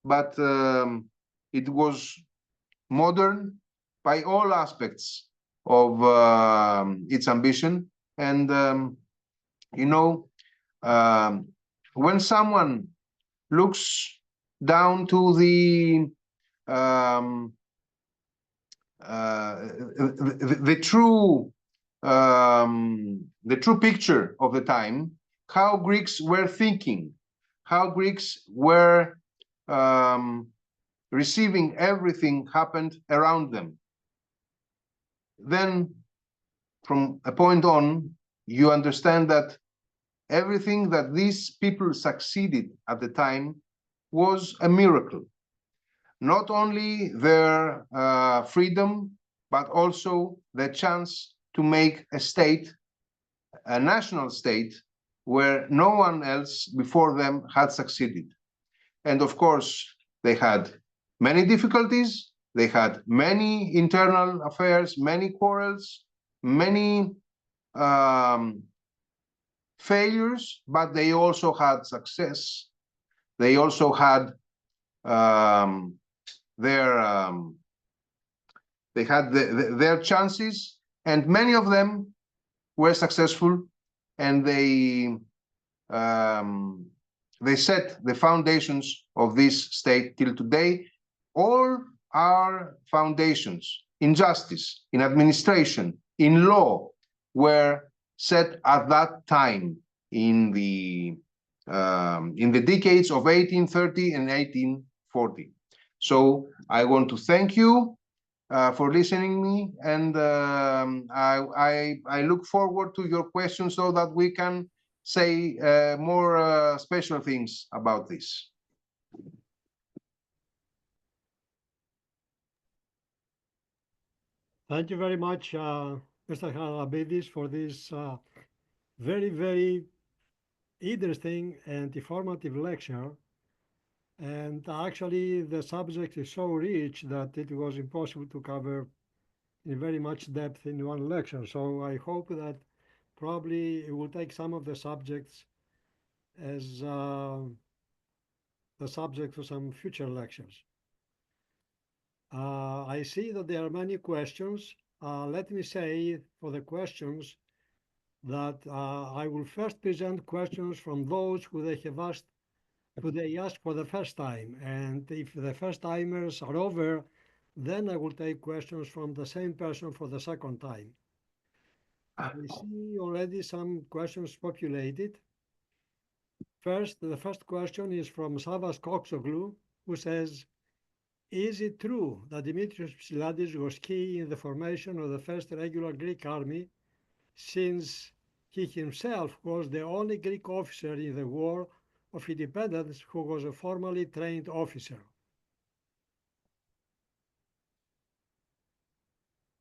but it was modern by all aspects of its ambition. And you know, when someone looks down to the true picture of the time, how Greeks were thinking, how Greeks were receiving everything happened around them, then from a point on, you understand that everything that these people succeeded at the time was a miracle. Not only their freedom, but also the chance to make a state, a national state, where no one else before them had succeeded. And of course, they had many difficulties, they had many internal affairs, many quarrels, many failures, but they also had success. They also had their chances, and many of them were successful, and they set the foundations of this state till today. All our foundations in justice, in administration, in law were set at that time in the decades of 1830 and 1840. So I want to thank you for listening to me, and I look forward to your questions so that we can say more special things about this. Thank you very much, Mr. Haralambidis, for this very, very interesting and informative lecture. And actually, the subject is so rich that it was impossible to cover in very much depth in one lecture. So I hope that probably it will take some of the subjects as the subject for some future lectures. I see that there are many questions. Let me say for the questions that I will first present questions from those who they asked for the first time. And if the first timers are over, then I will take questions from the same person for the second time. I see already some questions populated. The first question is from Savas Koksoglu, who says, is it true that Dimitrios Psylladis was key in the formation of the first regular Greek army, since he himself was the only Greek officer in the War of Independence who was a formally trained officer?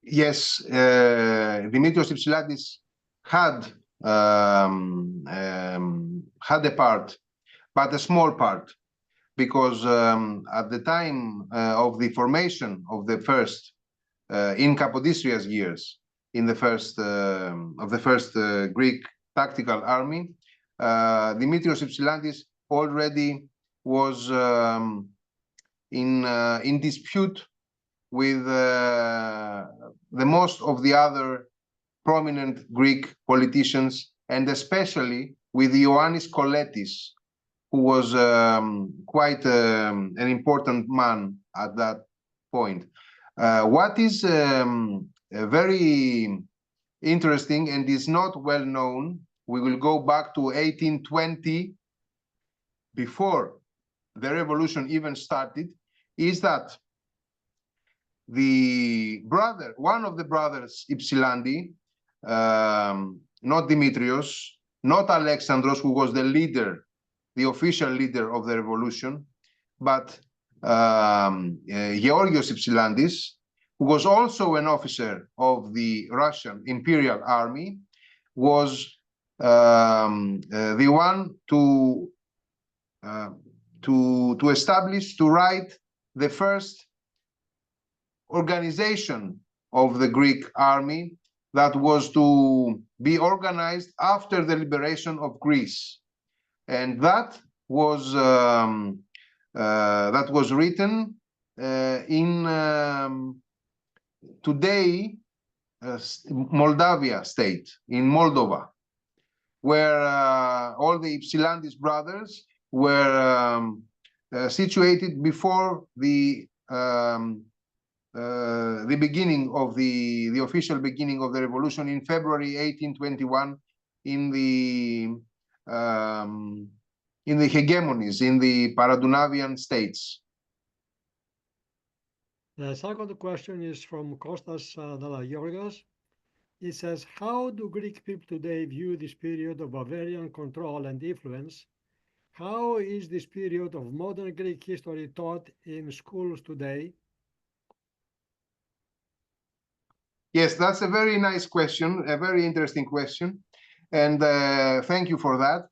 Yes, Dimitrios Psylladis had a part, but a small part, because at the time of the formation of the first, in Kapodistrias years, in the first Greek tactical army, Dimitrios Psylladis already was in dispute with the most of the other prominent Greek politicians, and especially with Ioannis Koletis, who was quite an important man at that point. What is very interesting and is not well known, we will go back to 1820, before the revolution even started, is that one of the brothers, Ypsilandi, not Dimitrios, not Alexandros, who was the leader, the official leader of the revolution, but Georgios Ypsilandis, who was also an officer of the Russian Imperial Army, was the one to establish, to write the first organization of the Greek army that was to be organized after the liberation of Greece, and that was written in today Moldavia state, in Moldova, where all the Ypsilandis brothers were situated before the beginning of the official beginning of the revolution in February 1821 in the hegemonies, in the Paradunavian states. The second question is from Kostas Dalagiorgos. It says, how do Greek people today view this period of Bavarian control and influence? How is this period of modern Greek history taught in schools today? Yes, that's a very nice question, a very interesting question, and thank you for that.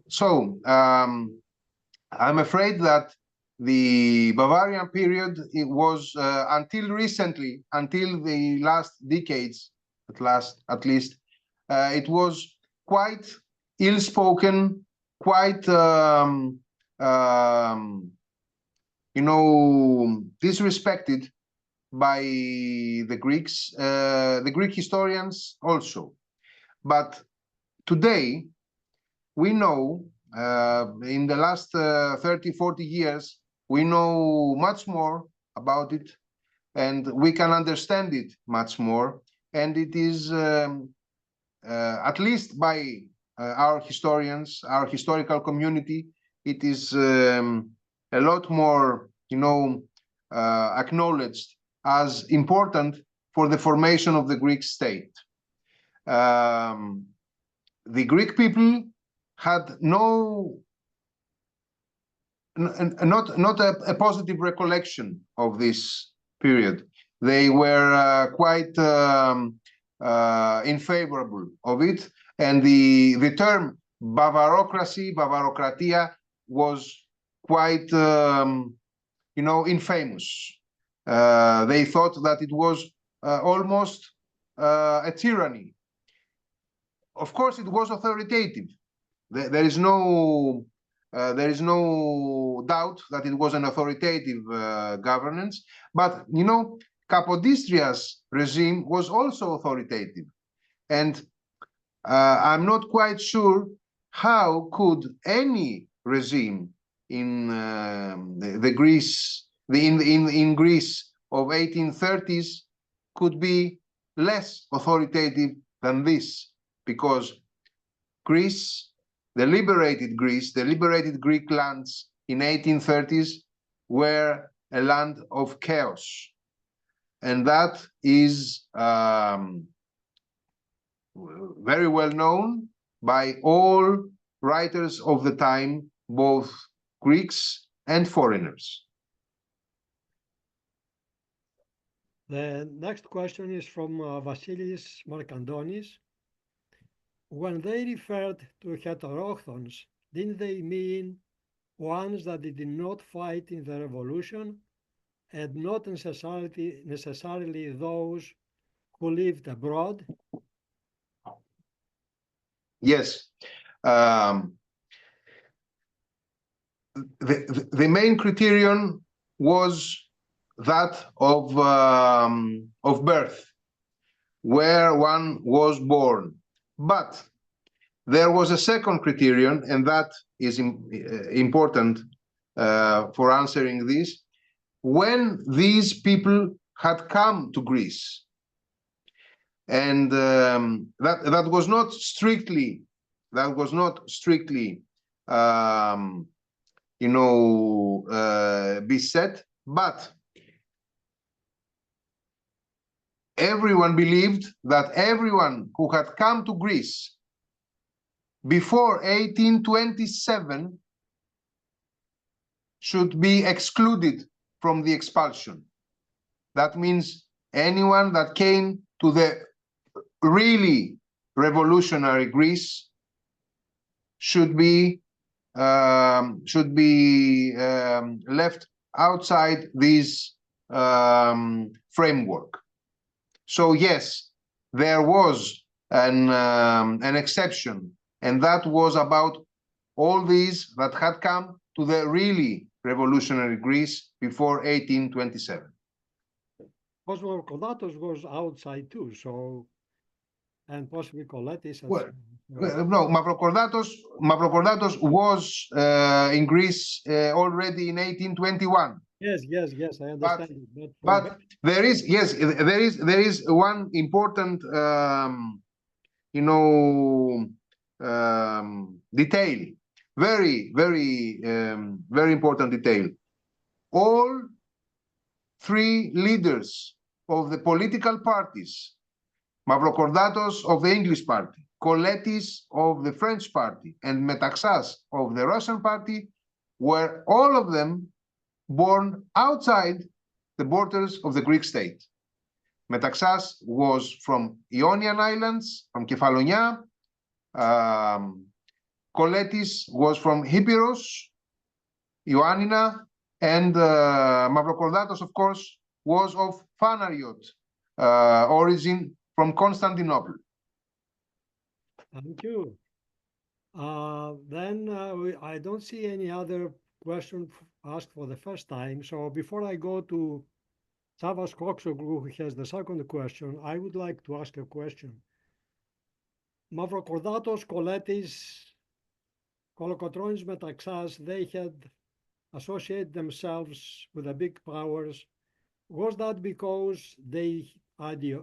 So, I'm afraid that the Bavarian period, it was until recently, until the last decades, at least, it was quite ill-spoken, quite disrespected by the Greeks, the Greek historians also. But today, we know, in the last 30, 40 years, we know much more about it, and we can understand it much more. And it is, at least by our historians, our historical community, it is a lot more, acknowledged as important for the formation of the Greek state. The Greek people had not a positive recollection of this period. They were quite unfavorable of it, and the term Bavarocracy, Bavarokratia, was quite infamous. They thought that it was almost a tyranny. Of course, it was authoritative. There is no doubt that it was an authoritative governance. But Capodistrias' regime was also authoritative, and I'm not quite sure how could any regime in Greece of 1830s could be less authoritative than this, because Greece, the liberated Greek lands in 1830s were a land of chaos, and that is very well known by all writers of the time, both Greeks and foreigners. The next question is from Vasilis Markandonis. When they referred to heterochthons, didn't they mean ones that did not fight in the revolution, and not necessarily those who lived abroad? Yes. The main criterion was that of birth, where one was born. But there was a second criterion, and that is important for answering this. When these people had come to Greece. And that was not strictly beset, but everyone believed that everyone who had come to Greece before 1827 should be excluded from the expulsion. That means anyone that came to the really revolutionary Greece should be left outside this framework. So yes, there was an exception, and that was about all these that had come to the really revolutionary Greece before 1827. Mavrokordatos was outside too, so, and possibly Koletis. Well, no, Mavrokordatos was in Greece already in 1821. Yes, I understand. But there is one important detail, very important detail. All three leaders of the political parties, Mavrokordatos of the English party, Koletis of the French party, and Metaxas of the Russian party, were all of them born outside the borders of the Greek state. Metaxas was from Ionian Islands, from Kefalonia. Koletis was from Hypiros, Ioannina, and Mavrokordatos, of course, was of Phanariot origin from Constantinople. Thank you. Then I don't see any other question asked for the first time. So before I go to Savas Koksoglu, who has the second question, I would like to ask a question. Mavrokordatos, Koletis, Kolokotronis, Metaxas, they had associated themselves with the big powers. Was that because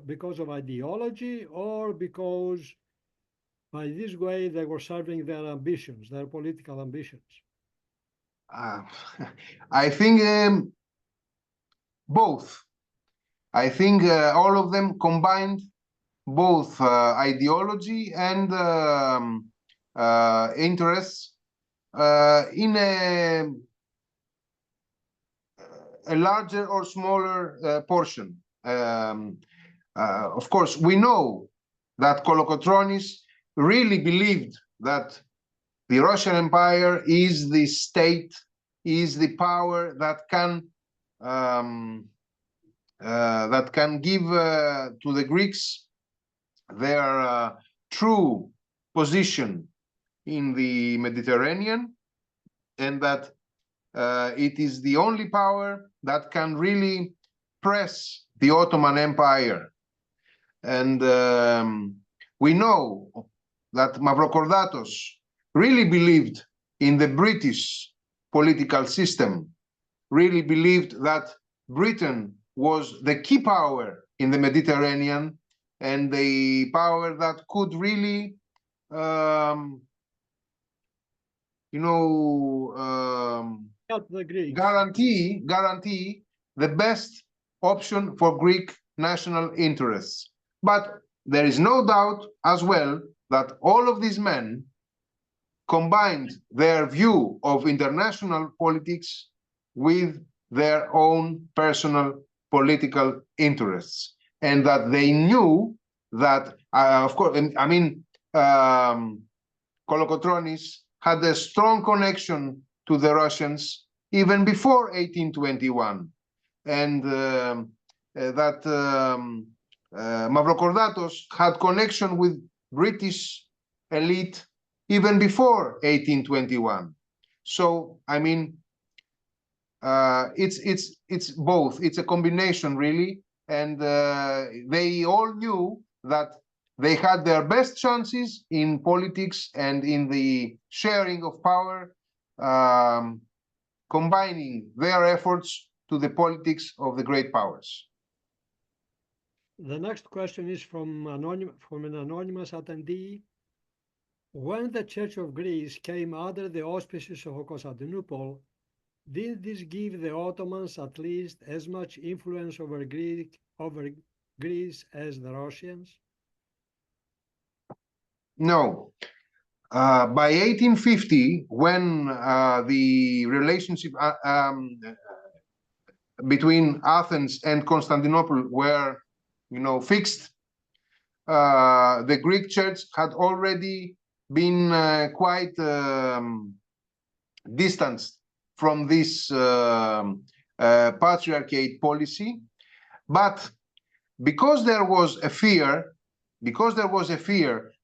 because of ideology, or because by this way they were serving their ambitions, their political ambitions? I think both. I think all of them combined both ideology and interests in a larger or smaller portion. Of course, we know that Kolokotronis really believed that the Russian Empire is the state, is the power that can give to the Greeks their true position in the Mediterranean, and that it is the only power that can really press the Ottoman Empire. And we know that Mavrokordatos really believed in the British political system, really believed that Britain was the key power in the Mediterranean and the power that could really Help the Greeks. guarantee the best option for Greek national interests. But there is no doubt as well that all of these men combined their view of international politics with their own personal political interests, and that they knew that, of course, I mean, Kolokotronis had a strong connection to the Russians even before 1821, and that Mavrokordatos had connection with British elite even before 1821. So, I mean, it's both. It's a combination, really, and they all knew that they had their best chances in politics and in the sharing of power, combining their efforts to the politics of the great powers. The next question is from an anonymous attendee. When the Church of Greece came under the auspices of Constantinople, did this give the Ottomans at least as much influence over Greece as the Russians? No. By 1850, when the relationship between Athens and Constantinople were, fixed, the Greek Church had already been quite distanced from this patriarchate policy. But because there was a fear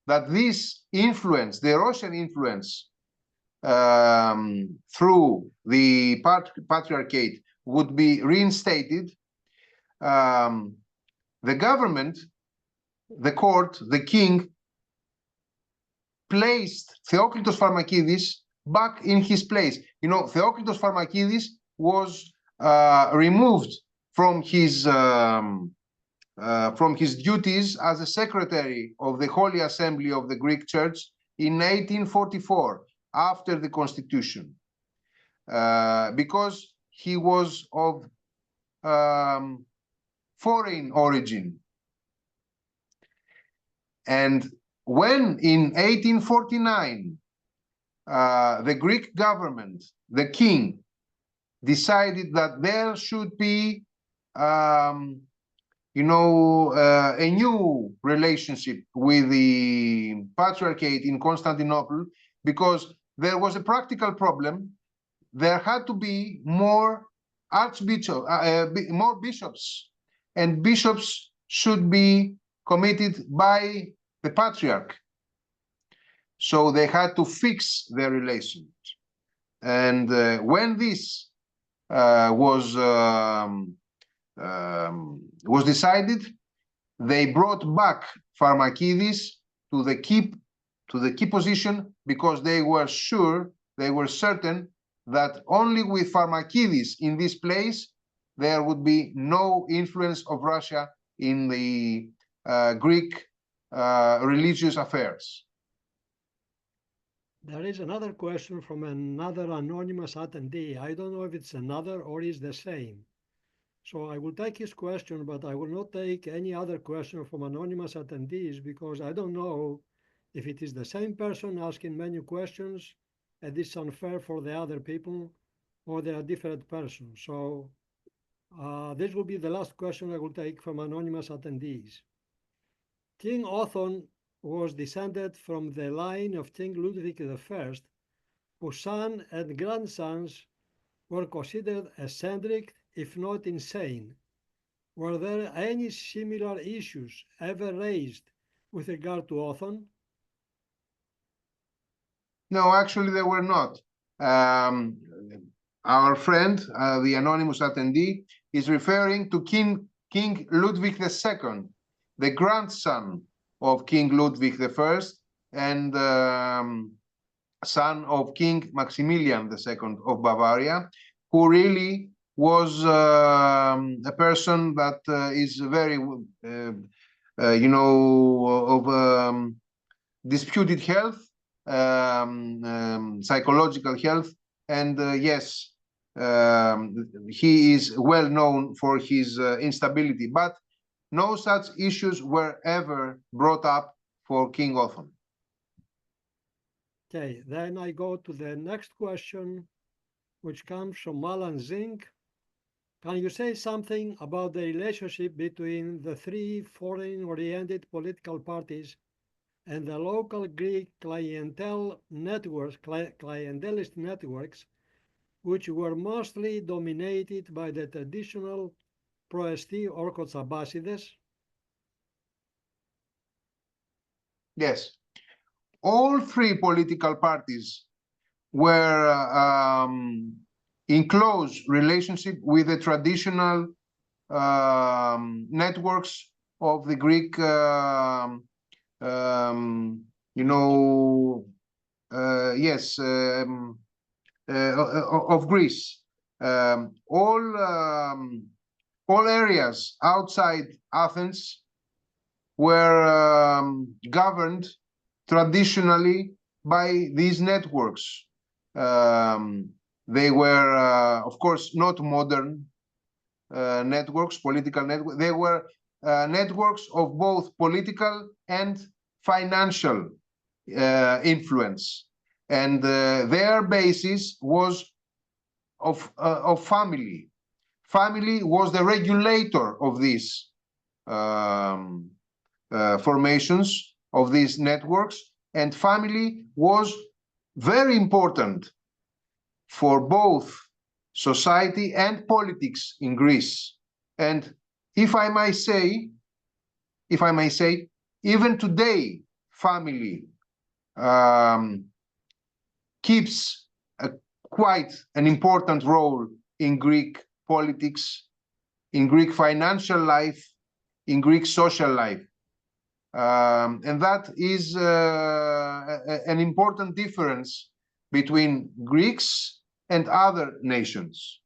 that this influence, the Russian influence through the patriarchate, would be reinstated, the government, the court, the king, placed Theoklitos Pharmakidis back in his place. Theoklitos Pharmakidis was removed from his duties as a secretary of the Holy Assembly of the Greek Church in 1844, after the Constitution, because he was of foreign origin. And when in 1849 the Greek government, the king, decided that there should be a new relationship with the patriarchate in Constantinople, because there was a practical problem. There had to be more more bishops, and bishops should be committed by the patriarch. So they had to fix their relations. And when this was decided, they brought back Pharmakidis to the key position, because they were certain that only with Pharmakidis in this place there would be no influence of Russia in the Greek religious affairs. There is another question from another anonymous attendee. I don't know if it's another or is the same. So I will take his question, but I will not take any other question from anonymous attendees, because I don't know if it is the same person asking many questions and it's unfair for the other people, or they are different persons. So this will be the last question I will take from anonymous attendees. King Othon was descended from the line of King Ludwig I, whose son and grandsons were considered eccentric, if not insane. Were there any similar issues ever raised with regard to Othon? No, actually there were not. Our friend, the anonymous attendee, is referring to King Ludwig II, the grandson of King Ludwig I and son of King Maximilian II of Bavaria, who really was a person that is very, of disputed health, psychological health, and yes, he is well known for his instability, but no such issues were ever brought up for King Othon. Okay, then I go to the next question, which comes from Alan Zink. Can you say something about the relationship between the three foreign-oriented political parties and the local Greek clientelist networks, which were mostly dominated by the traditional Proesti Orthodox Abbasides? Yes, all three political parties were in close relationship with the traditional networks of the Greek, of Greece. All areas outside Athens were governed traditionally by these networks. They were, of course, not modern networks, political networks. They were networks of both political and financial influence, and their basis was of family. Family was the regulator of these formations, of these networks, and family was very important for both society and politics in Greece. And if I may say, even today, family keeps quite an important role in Greek politics, in Greek financial life, in Greek social life. And that is an important difference between Greeks and other nations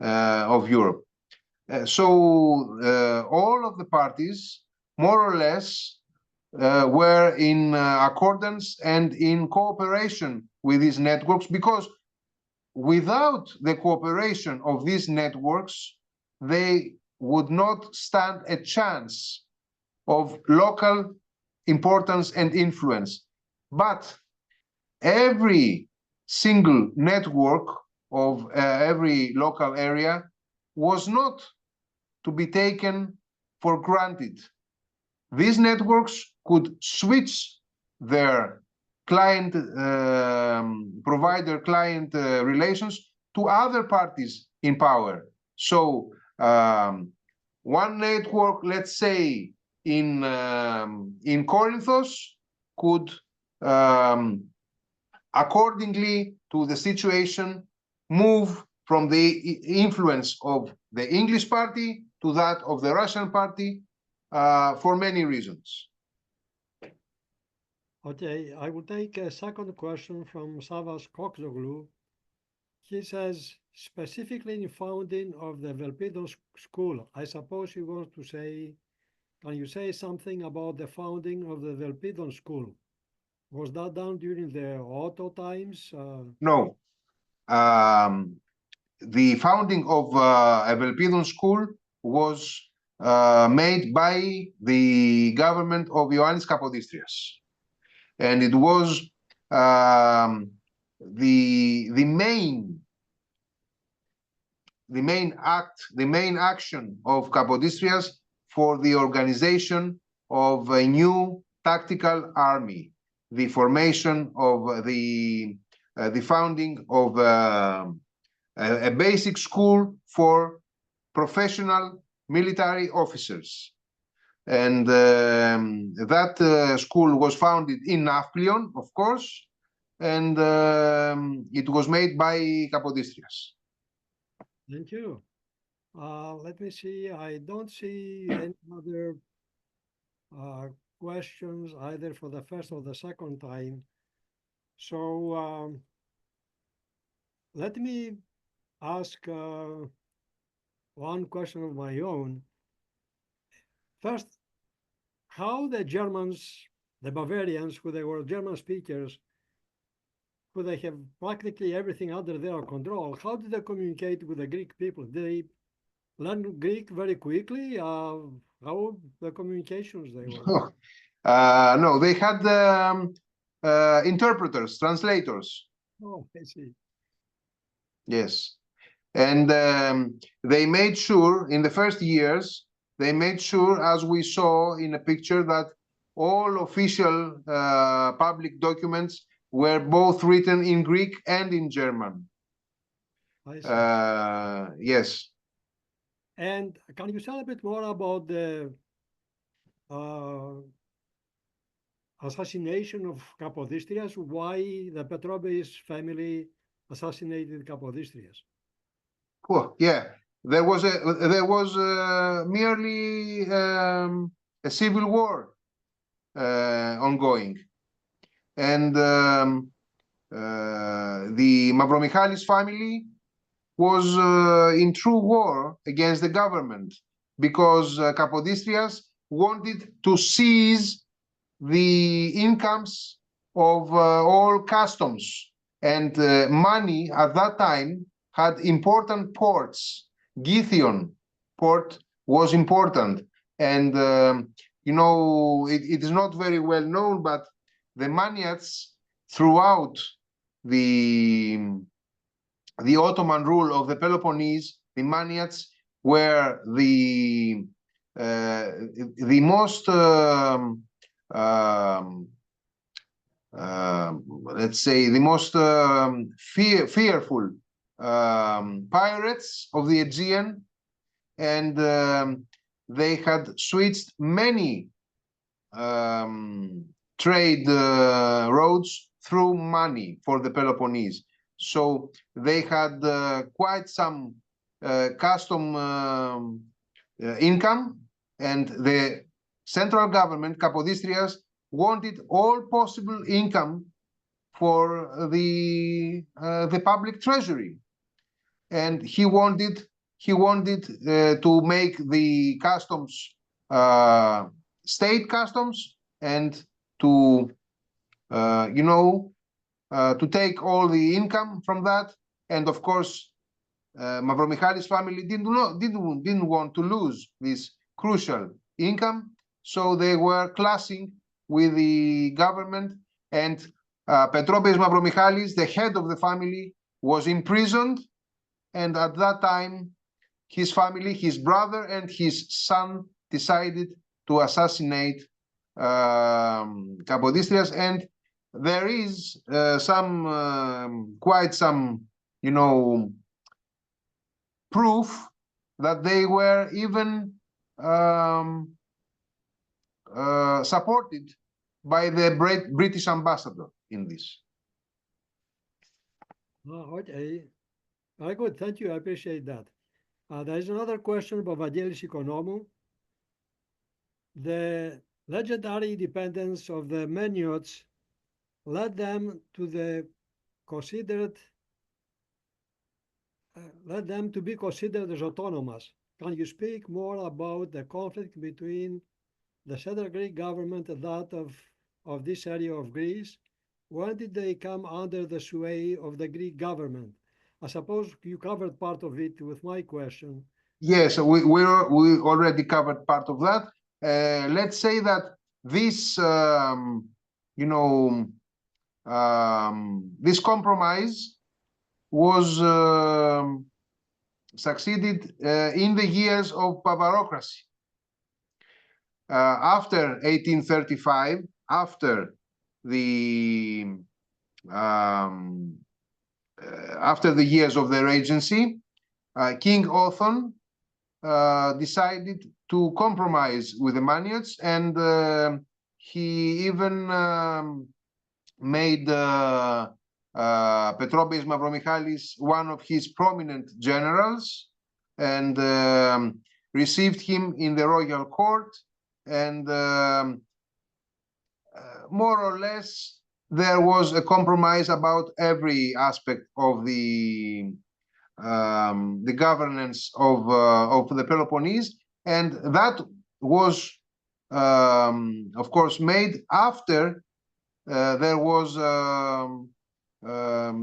of Europe. So all of the parties, more or less, were in accordance and in cooperation with these networks, because without the cooperation of these networks, they would not stand a chance of local importance and influence. But every single network of every local area was not to be taken for granted. These networks could switch their client provider-client relations to other parties in power. So one network, let's say in Corinthos, could accordingly to the situation move from the influence of the English party to that of the Russian party for many reasons. Okay, I will take a second question from Savas Kokzoglu. He says, specifically in founding of the Velpidon school, I suppose he wants to say, can you say something about the founding of the Velpidon school? Was that done during the Otto times? No. The founding of a Velpidon school was made by the government of Ioannis Kapodistrias. And it was the main action of Kapodistrias for the organization of a new tactical army, the formation of the founding of a basic school for professional military officers. And that school was founded in Nafplion, of course, and it was made by Kapodistrias. Thank you. Let me see. I don't see any other questions either for the first or the second time. So let me ask one question of my own. First, how the Germans, the Bavarians, who they were German speakers, who they have practically everything under their control, how did they communicate with the Greek people? Did they learn Greek very quickly? How the communications they were? No, they had interpreters, translators. Oh, I see. Yes. And they made sure, in the first years, they made sure, as we saw in a picture, that all official public documents were both written in Greek and in German. I see. Yes. And can you tell a bit more about the assassination of Kapodistrias? Why the Petrobis family assassinated Kapodistrias? Oh, yeah. There was merely a civil war ongoing, and the Mavromichalis family was in true war against the government, because Kapodistrias wanted to seize the incomes of all customs, and money at that time had important ports. Githyon port was important, and you know, it is not very well known, but the Maniads throughout the Ottoman rule of the Peloponnese, the Maniads were the most let's say the most fearful pirates of the Aegean, and they had switched many trade roads through money for the Peloponnese. So they had quite some custom income, and the central government, Capodistrias, wanted all possible income for the public treasury, and he wanted to make the customs state customs, and to you know, to take all the income from that. And of course, Mavromichalis family didn't want to lose this crucial income, so they were clashing with the government. And Petropes Mavromichalis, the head of the family, was imprisoned, and at that time his family, his brother and his son, decided to assassinate Capodistrias. And there is quite some, you know, proof that they were even supported by the British ambassador in this. Oh, okay. Very good. Thank you. I appreciate that. There is another question by Vangelis Economou. The legendary independence of the Meniots led them to be considered as autonomous. Can you speak more about the conflict between the Central Greek government and that of this area of Greece? When did they come under the sway of the Greek government? I suppose you covered part of it with my question. Yes, we already covered part of that. Let's say that this, you know, this compromise was succeeded in the years of Bavarocracy. After 1835, after the years of their regency, King Othon decided to compromise with the Maniots, and he even made Petropes Mavromichalis one of his prominent generals, and received him in the royal court. And more or less, there was a compromise about every aspect of the governance of the Peloponnese, and that was, of course, made after there was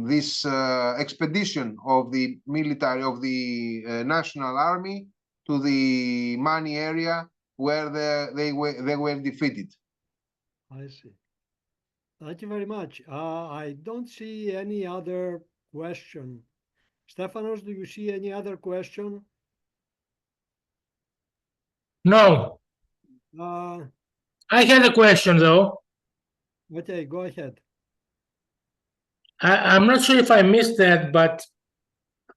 this expedition of the military, of the national army, to the Mani area, where they were defeated. I see. Thank you very much. I don't see any other question. Stefanos, do you see any other question? No. I had a question, though. Okay, go ahead. I'm not sure if I missed that, but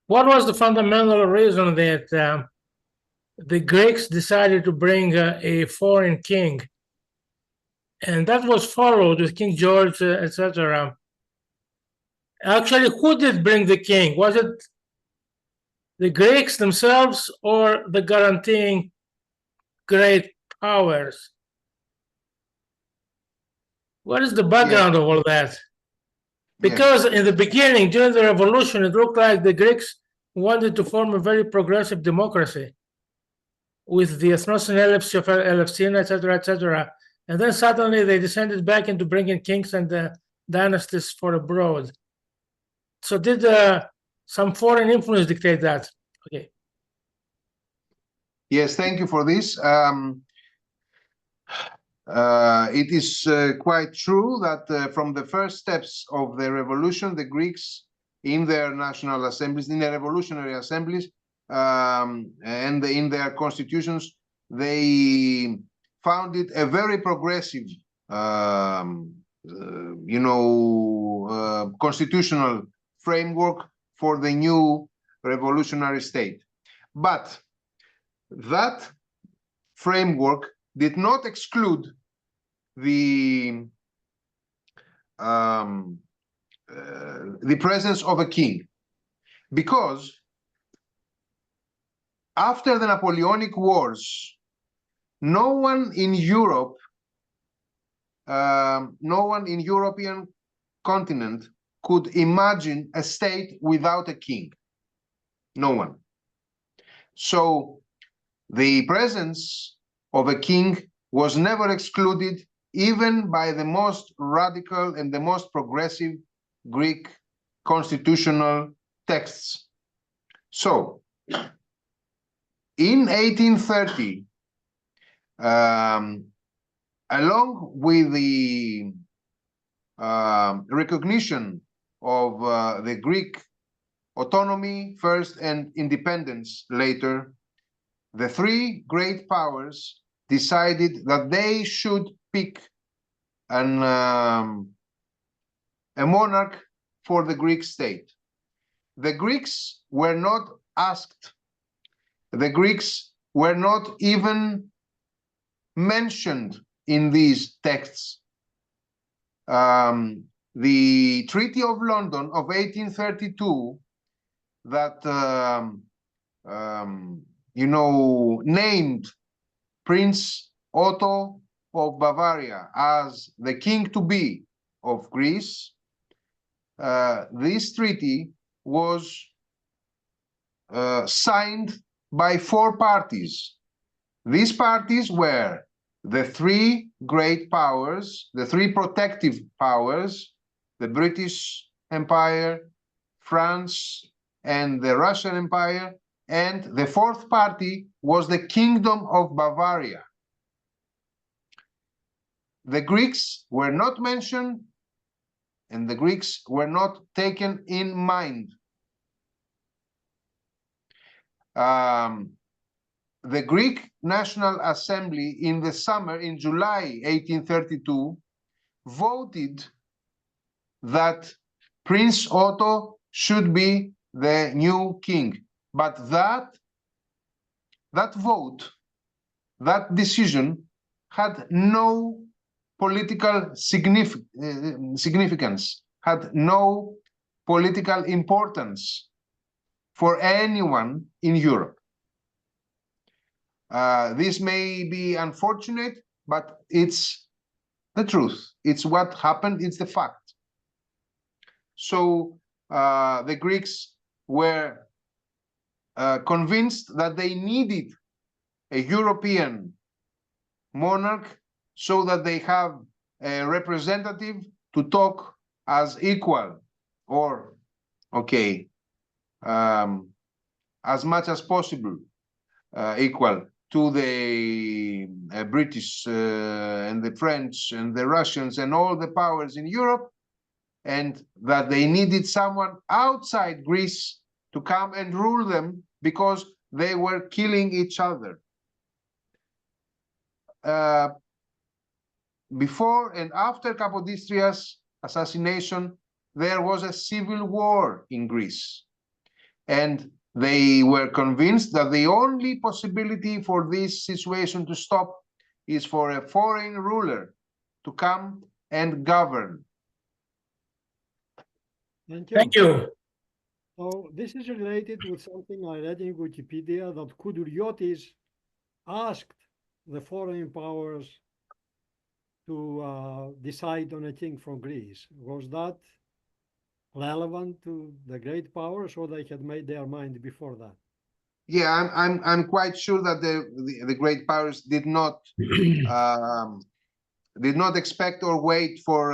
what was the fundamental reason that the Greeks decided to bring a foreign king? And that was followed with King George, etc. Actually, who did bring the king? Was it the Greeks themselves or the guaranteeing great powers? What is the background of all that? Because in the beginning, during the revolution, it looked like the Greeks wanted to form a very progressive democracy. with the ethnocenelipsy of Elefsina, etc., and then suddenly they descended back into bringing kings and dynasties for abroad. So did some foreign influence dictate that? Okay. Yes, thank you for this. It is quite true that from the first steps of the revolution, the Greeks in their national assemblies, in their revolutionary assemblies, and in their constitutions, they found it a very progressive, constitutional framework for the new revolutionary state. But that framework did not exclude the presence of a king, because after the Napoleonic Wars, no one in Europe, no one in European continent could imagine a state without a king. No one. So the presence of a king was never excluded, even by the most radical and the most progressive Greek constitutional texts. So, in 1830, along with the recognition of the Greek autonomy first and independence later, the three great powers decided that they should pick a monarch for the Greek state. The Greeks were not asked. The Greeks were not even mentioned in these texts. The Treaty of London of 1832 that named Prince Otto of Bavaria as the king-to-be of Greece, this treaty was signed by four parties. These parties were the three great powers, the three protective powers, the British Empire, France, and the Russian Empire, and the fourth party was the Kingdom of Bavaria. The Greeks were not mentioned, and the Greeks were not taken in mind. The Greek National Assembly in the summer, in July 1832, voted that Prince Otto should be the new king. But that vote, that decision, had no political significance, had no political importance for anyone in Europe. This may be unfortunate, but it's the truth. It's what happened. It's the fact. So the Greeks were convinced that they needed a European monarch so that they have a representative to talk as equal, or, okay, as much as possible equal to the British and the French and the Russians and all the powers in Europe, and that they needed someone outside Greece to come and rule them because they were killing each other. Before and after Capodistrias' assassination, there was a civil war in Greece. And they were convinced that the only possibility for this situation to stop is for a foreign ruler to come and govern. Thank you. Thank you. So this is related with something I read in Wikipedia, that Kudriotis asked the foreign powers to decide on a king from Greece. Was that relevant to the great powers, or they had made their mind before that? Yeah, I'm quite sure that the great powers did not expect or wait for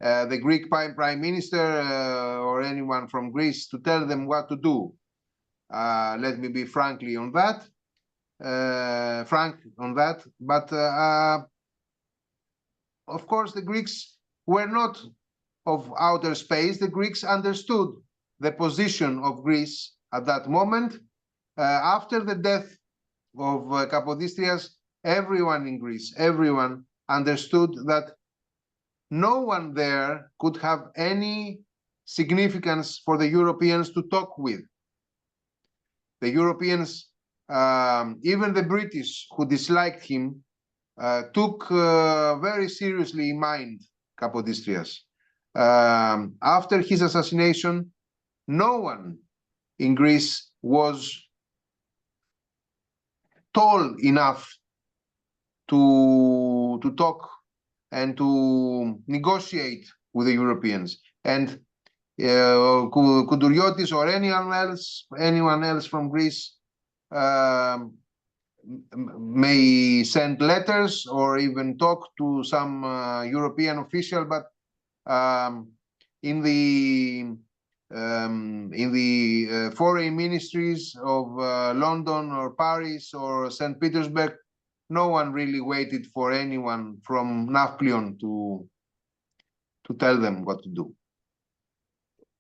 the Greek prime minister or anyone from Greece to tell them what to do. Let me be frank on that. But of course, the Greeks were not of outer space. The Greeks understood the position of Greece at that moment. After the death of Kapodistrias, everyone in Greece, everyone understood that no one there could have any significance for the Europeans to talk with. The Europeans, even the British who disliked him, took very seriously in mind Kapodistrias. After his assassination, no one in Greece was tall enough to talk and to negotiate with the Europeans. And Koudouriotis or anyone else from Greece may send letters or even talk to some European official, but in the foreign ministries of London or Paris or St. Petersburg, no one really waited for anyone from Nafplion to tell them what to do.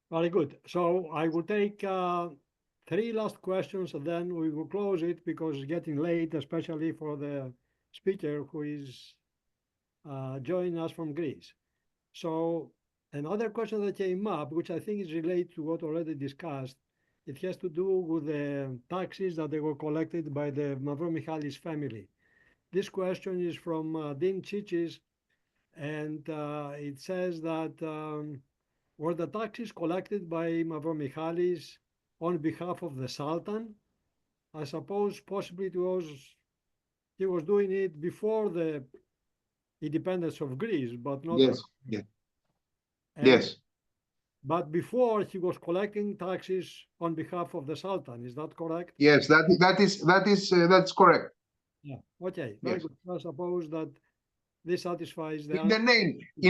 Very good. So I will take 3 last questions, and then we will close it because it's getting late, especially for the speaker who is joining us from Greece. So another question that came up, which I think is related to what already discussed, it has to do with the taxes that they were collected by the Mavromichalis family. This question is from Dean Chichis, and it says that were the taxes collected by Mavromichalis on behalf of the Sultan? I suppose possibly he was doing it before the independence of Greece, but not. Yes. Yeah. Yes. But before he was collecting taxes on behalf of the Sultan, is that correct? Yes, that's correct. Yeah. Okay. Very good. I suppose that this satisfies the in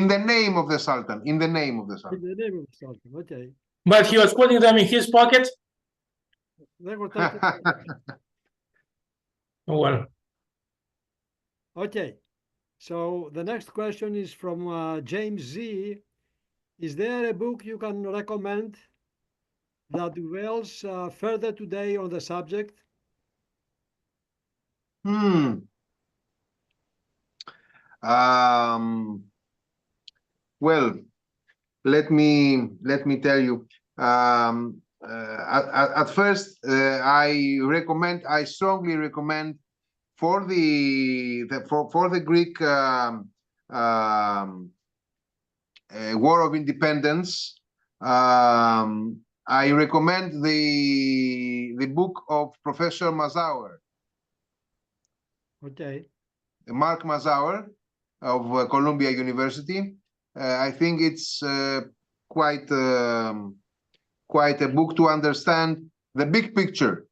the name of the Sultan. In the name of the Sultan. In the name of the Sultan. Okay. But he was putting them in his pocket? They were taken. Oh, well. Okay. So the next question is from James Z. Is there a book you can recommend that dwells further today on the subject? Well, let me tell you. At first, I strongly recommend for the Greek War of Independence. I recommend the book of Professor Mazauer. Okay. Mark Mazauer of Columbia University. I think it's quite a book to understand the big picture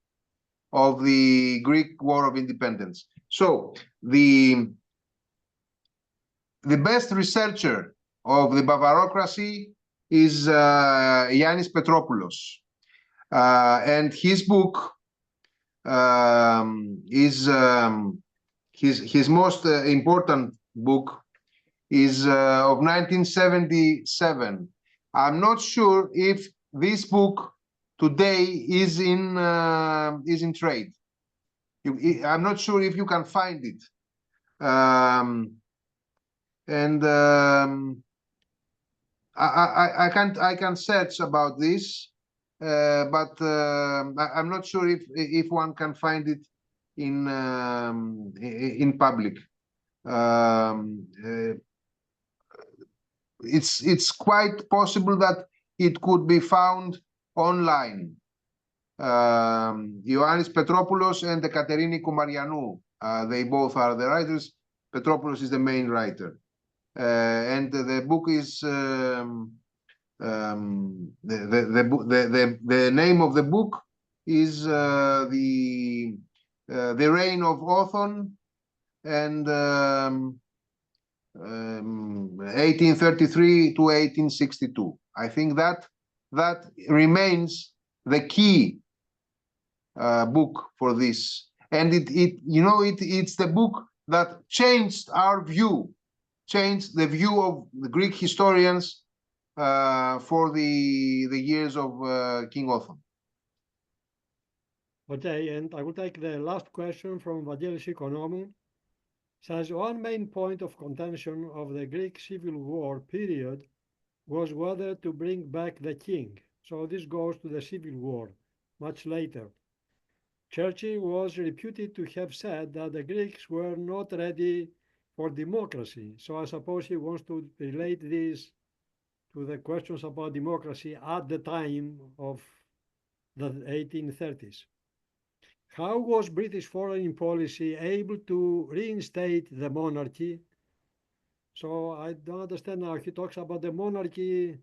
of the Greek War of Independence. So the best researcher of the Bavarocracy is Yannis Petropoulos, and his book is his most important book is of 1977. I'm not sure if this book today is in trade. I'm not sure if you can find it. I can search about this, but I'm not sure if one can find it in public. It's quite possible that it could be found online. Ioannis Petropoulos and Ekaterini Koumarianou, they both are the writers. Petropoulos is the main writer, and the book is the name of the book is the reign of Othon and 1833 to 1862. I think that remains the key book for this, and it's the book that changed our view, changed the view of the Greek historians for the years of King Othon. Okay, and I will take the last question from Vangelis Economou. Says one main point of contention of the Greek Civil War period was whether to bring back the king. So this goes to the Civil War, much later. Churchill was reputed to have said that the Greeks were not ready for democracy. So I suppose he wants to relate this to the questions about democracy at the time of the 1830s. How was British foreign policy able to reinstate the monarchy? So I don't understand now. He talks about the monarchy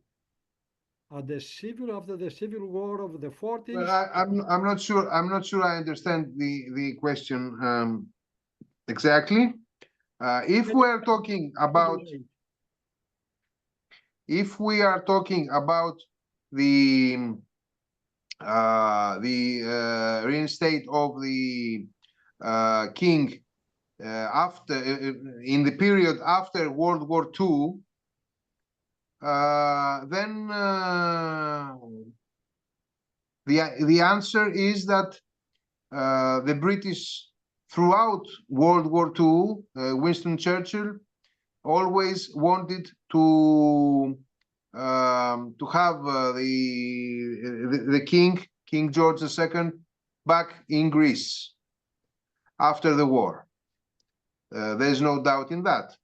at after the Civil War of the 40s. Well, I'm not sure. I'm not sure I understand the question exactly. If we are talking about the reinstate of the king after in the period after World War II, then the answer is that the British throughout World War II, Winston Churchill always wanted to have the King George II back in Greece after the war. There's no doubt in that.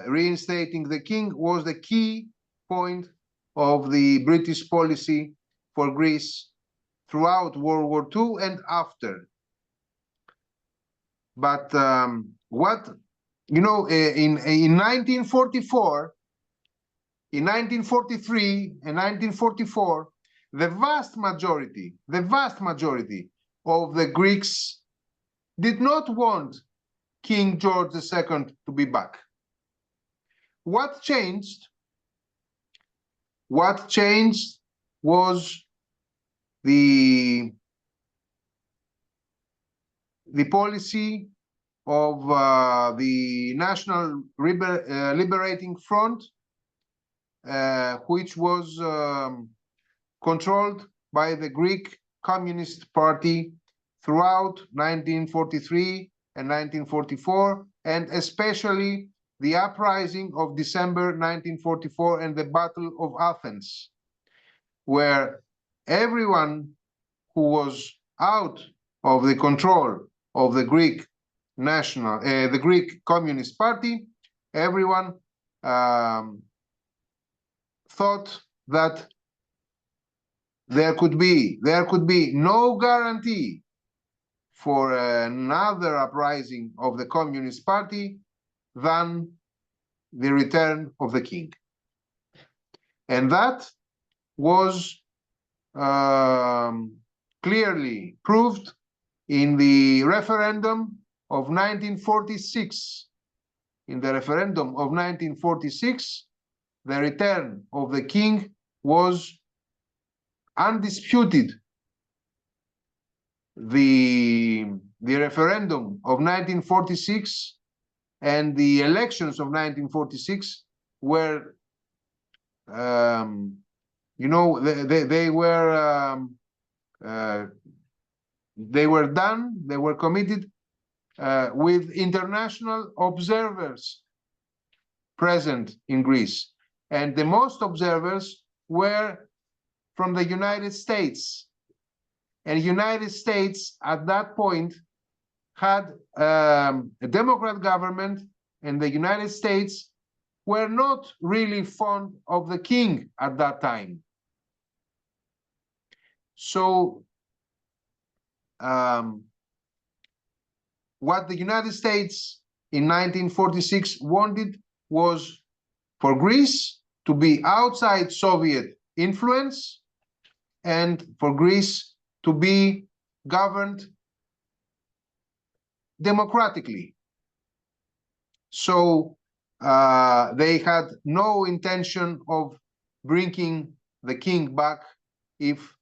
Reinstating the king was the key point of the British policy for Greece throughout World War II and after. But in 1944, in 1943 and 1944, the vast majority of the Greeks did not want King George II to be back. What changed? What changed was the policy of the National Liberating Front, which was controlled by the Greek Communist Party throughout 1943 and 1944, and especially the uprising of December 1944 and the Battle of Athens, where everyone who was out of the control of the Greek the Greek Communist Party, everyone thought that there could be no guarantee for another uprising of the Communist Party than the return of the king. And that was clearly proved in the referendum of 1946. In the referendum of 1946, the return of the king was undisputed. The referendum of 1946 and the elections of 1946 were, they were committed with international observers present in Greece, and the most observers were from the United States. And the United States at that point had a Democrat government, and the United States were not really fond of the king at that time. So what the United States in 1946 wanted was for Greece to be outside Soviet influence and for Greece to be governed democratically. So they had no intention of bringing the king back if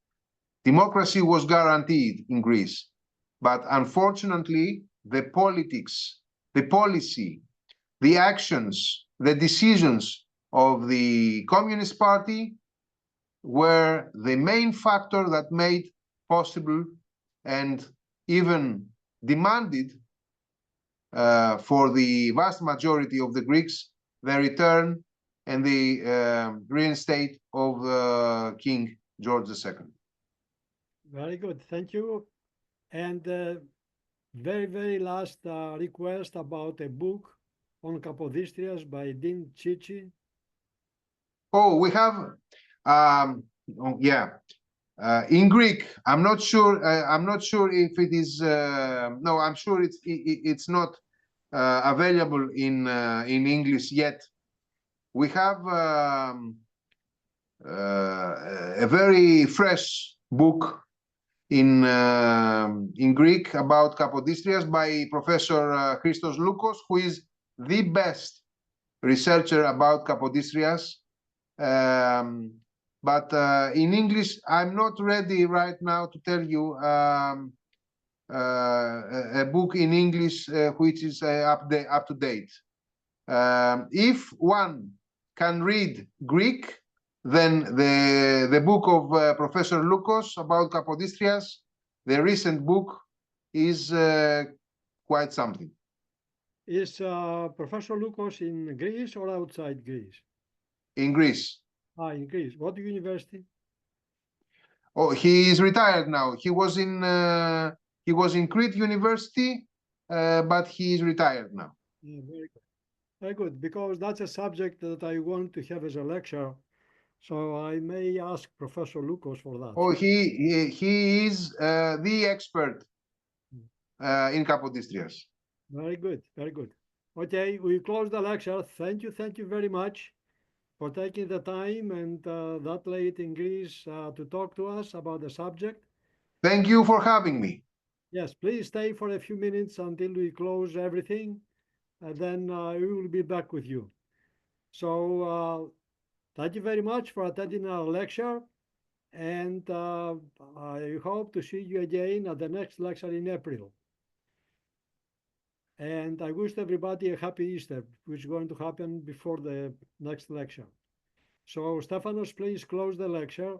democracy was guaranteed in Greece. But unfortunately, the politics, the policy, the actions, the decisions of the Communist Party were the main factor that made possible and even demanded for the vast majority of the Greeks the return and the reinstate of King George II. Very good, thank you. And very, very last request about a book on Capodistриas by Dean Chichi. Oh, we have, in Greek. I'm not sure. I'm not sure if it is. No, I'm sure it's not available in English yet. We have a very fresh book in Greek about Capodistриas by Professor Christos Loukos, who is the best researcher about Capodistриas. But in English, I'm not ready right now to tell you a book in English which is up to date. If one can read Greek, then the book of Professor Loukos about Capodistриas, the recent book, is quite something. Is Professor Loukos in Greece or outside Greece? In Greece. Ah, in Greece. What university? Oh, he is retired now. He was in Crete University, but he is retired now. Yeah, very good. Very good, because that's a subject that I want to have as a lecture. So I may ask Professor Loukos for that. Oh, he is the expert in Capodistриas. Very good, very good. Okay, we close the lecture. Thank you very much for taking the time and that late in Greece to talk to us about the subject. Thank you for having me. Yes, please stay for a few minutes until we close everything, and then we will be back with you. So thank you very much for attending our lecture, and I hope to see you again at the next lecture in April. And I wish everybody a happy Easter, which is going to happen before the next lecture. So, Stefanos, please close the lecture.